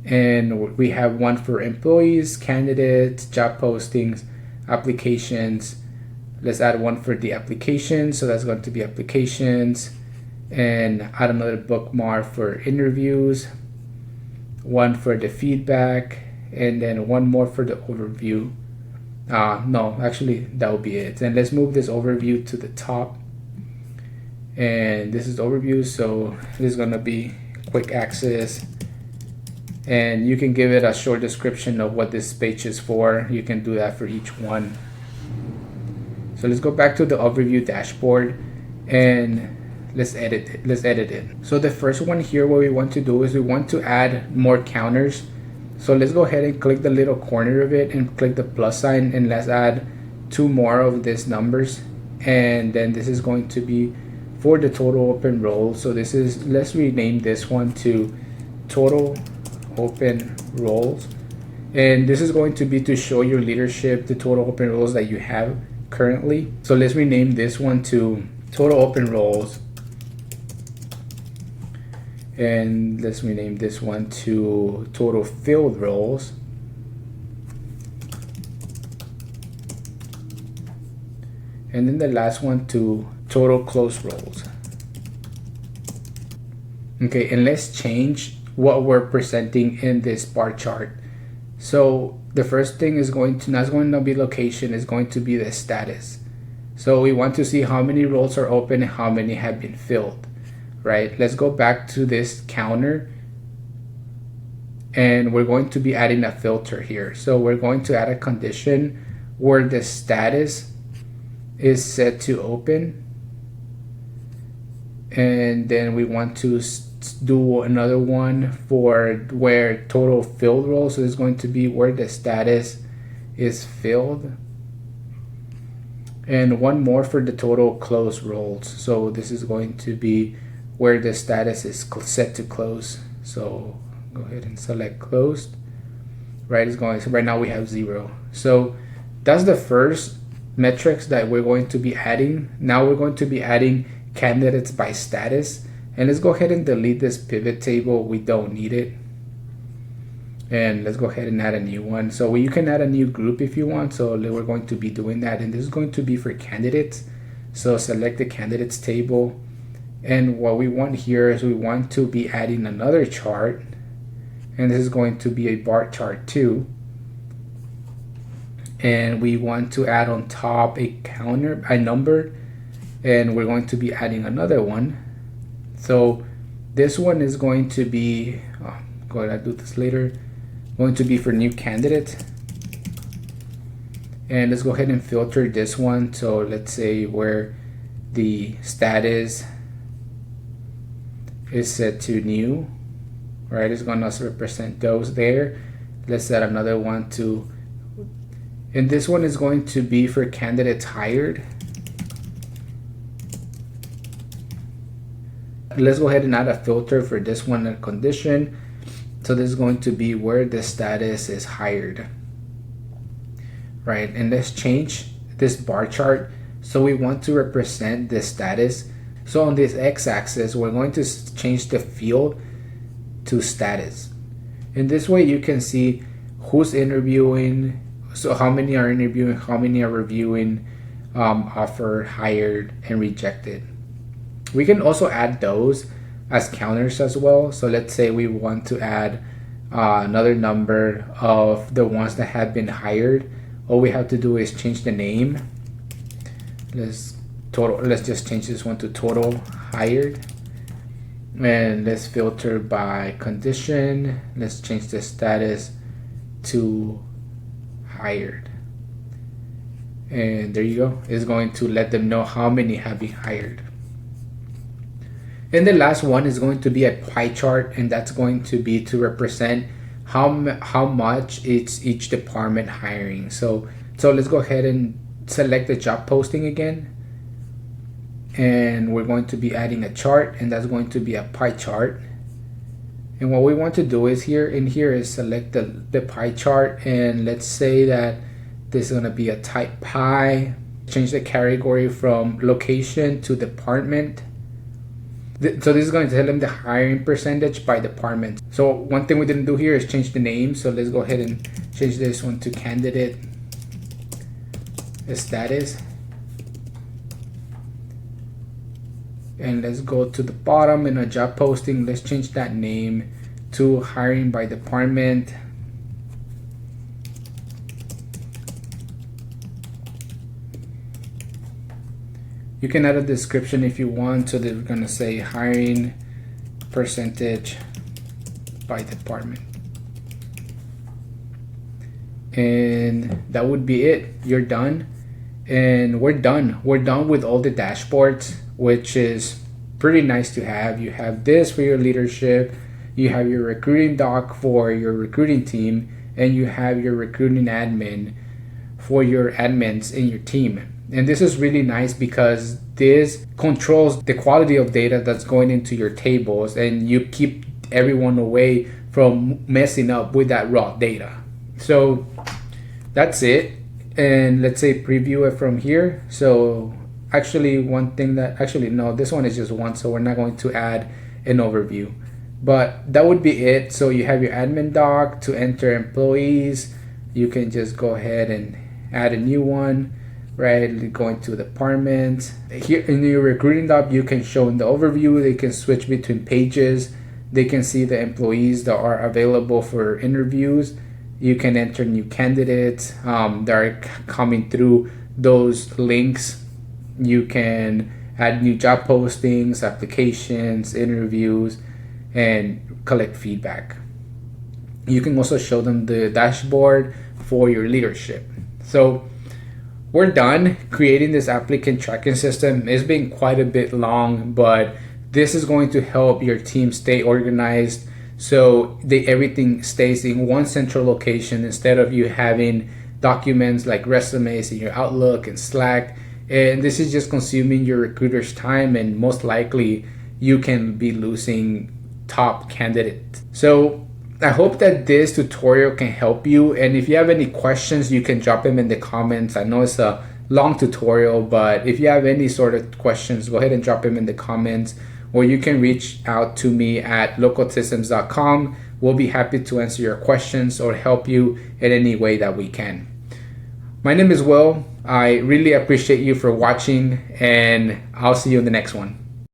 [SPEAKER 1] And we have one for employees, candidates, job postings, applications. Let's add one for the applications. So that's going to be applications. And add another bookmark for interviews, one for the feedback, and then one more for the overview. No, actually that will be it. And let's move this overview to the top. And this is overview, so this is going to be quick access. And you can give it a short description of what this page is for. You can do that for each one. So let's go back to the overview dashboard, and let's edit it. So the first one here, what we want to do is we want to add more counters. So let's go ahead and click the little corner of it and click the plus sign, and let's add 2 more of these numbers. And then this is going to be for the total open roles. So this is, let's rename this one to total open roles. And this is going to be to show your leadership the total open roles that you have currently. So let's rename this one to total open roles. And let's rename this one to total filled roles. And then the last one to total closed roles. Okay, and let's change what we're presenting in this bar chart. So the first thing is not going to be location, is going to be the status. So we want to see how many roles are open and how many have been filled, right? Let's go back to this counter, and we're going to be adding a filter here. So we're going to add a condition where the status is set to open, and then we want to do another one for where total filled roles. So it's going to be where the status is filled, and one more for the total closed roles. So this is going to be where the status is set to close. So go ahead and select closed, right? It's going, so right now we have 0. So that's the first metrics that we're going to be adding. Now we're going to be adding candidates by status. And let's go ahead and delete this pivot table. We don't need it. And let's go ahead and add a new one. So you can add a new group if you want. So we're going to be doing that. And this is going to be for candidates. So select the candidates table. And what we want here is we want to be adding another chart. And this is going to be a bar chart too. And we want to add on top a counter, a number. And we're going to be adding another one. So this one is going to be, go ahead, I'll do this later, going to be for new candidate. And let's go ahead and filter this one. So let's say where the status is set to new, right? It's going to represent those there. Let's add another one to, and this one is going to be for candidates hired. Let's go ahead and add a filter for this one, a condition. So this is going to be where the status is hired, right? And let's change this bar chart. So we want to represent the status. So on this x-axis, we're going to change the field to status. In this way, you can see who's interviewing, so how many are interviewing, how many are reviewing, offered, hired, and rejected. We can also add those as counters as well. So let's say we want to add another number of the ones that have been hired. All we have to do is change the name. Let's just change this one to total hired. And let's filter by condition. Let's change the status to hired. And there you go. It's going to let them know how many have been hired. And the last one is going to be a pie chart, and that's going to be to represent how much it's each department hiring. So let's go ahead and select the job posting again. And we're going to be adding a chart, and that's going to be a pie chart. And what we want to do is here is select the pie chart, and let's say that this is going to be a type pie. Change the category from location to department. So this is going to tell them the hiring percentage by department. So one thing we didn't do here is change the name. So let's go ahead and change this one to candidate status. And let's go to the bottom in a job posting. Let's change that name to hiring by department. You can add a description if you want. So they're gonna say hiring percentage by department. And that would be it. You're done. And we're done. We're done with all the dashboards, which is pretty nice to have. You have this for your leadership, you have your recruiting doc for your recruiting team, and you have your recruiting admin for your admins in your team. And this is really nice because this controls the quality of data that's going into your tables, and you keep everyone away from messing up with that raw data. So that's it. And let's say preview it from here. So actually one thing that, actually no, this one is just one, so we're not going to add an overview. But that would be it. So you have your admin doc to enter employees. You can just go ahead and add a new one, right? Go into department. Here in your recruiting doc, you can show in the overview, they can switch between pages. They can see the employees that are available for interviews. You can enter new candidates that are coming through those links. You can add new job postings, applications, interviews, and collect feedback. You can also show them the dashboard for your leadership. So we're done creating this applicant tracking system. It's been quite a bit long, but this is going to help your team stay organized, so everything stays in one central location instead of you having documents like resumes in your Outlook and Slack. And this is just consuming your recruiter's time, and most likely you can be losing top candidates. So I hope that this tutorial can help you. And if you have any questions, you can drop them in the comments. I know it's a long tutorial, but if you have any sort of questions, go ahead and drop them in the comments, or you can reach out to me at localsystems.com. We'll be happy to answer your questions or help you in any way that we can. My name is Will. I really appreciate you for watching, and I'll see you in the next one.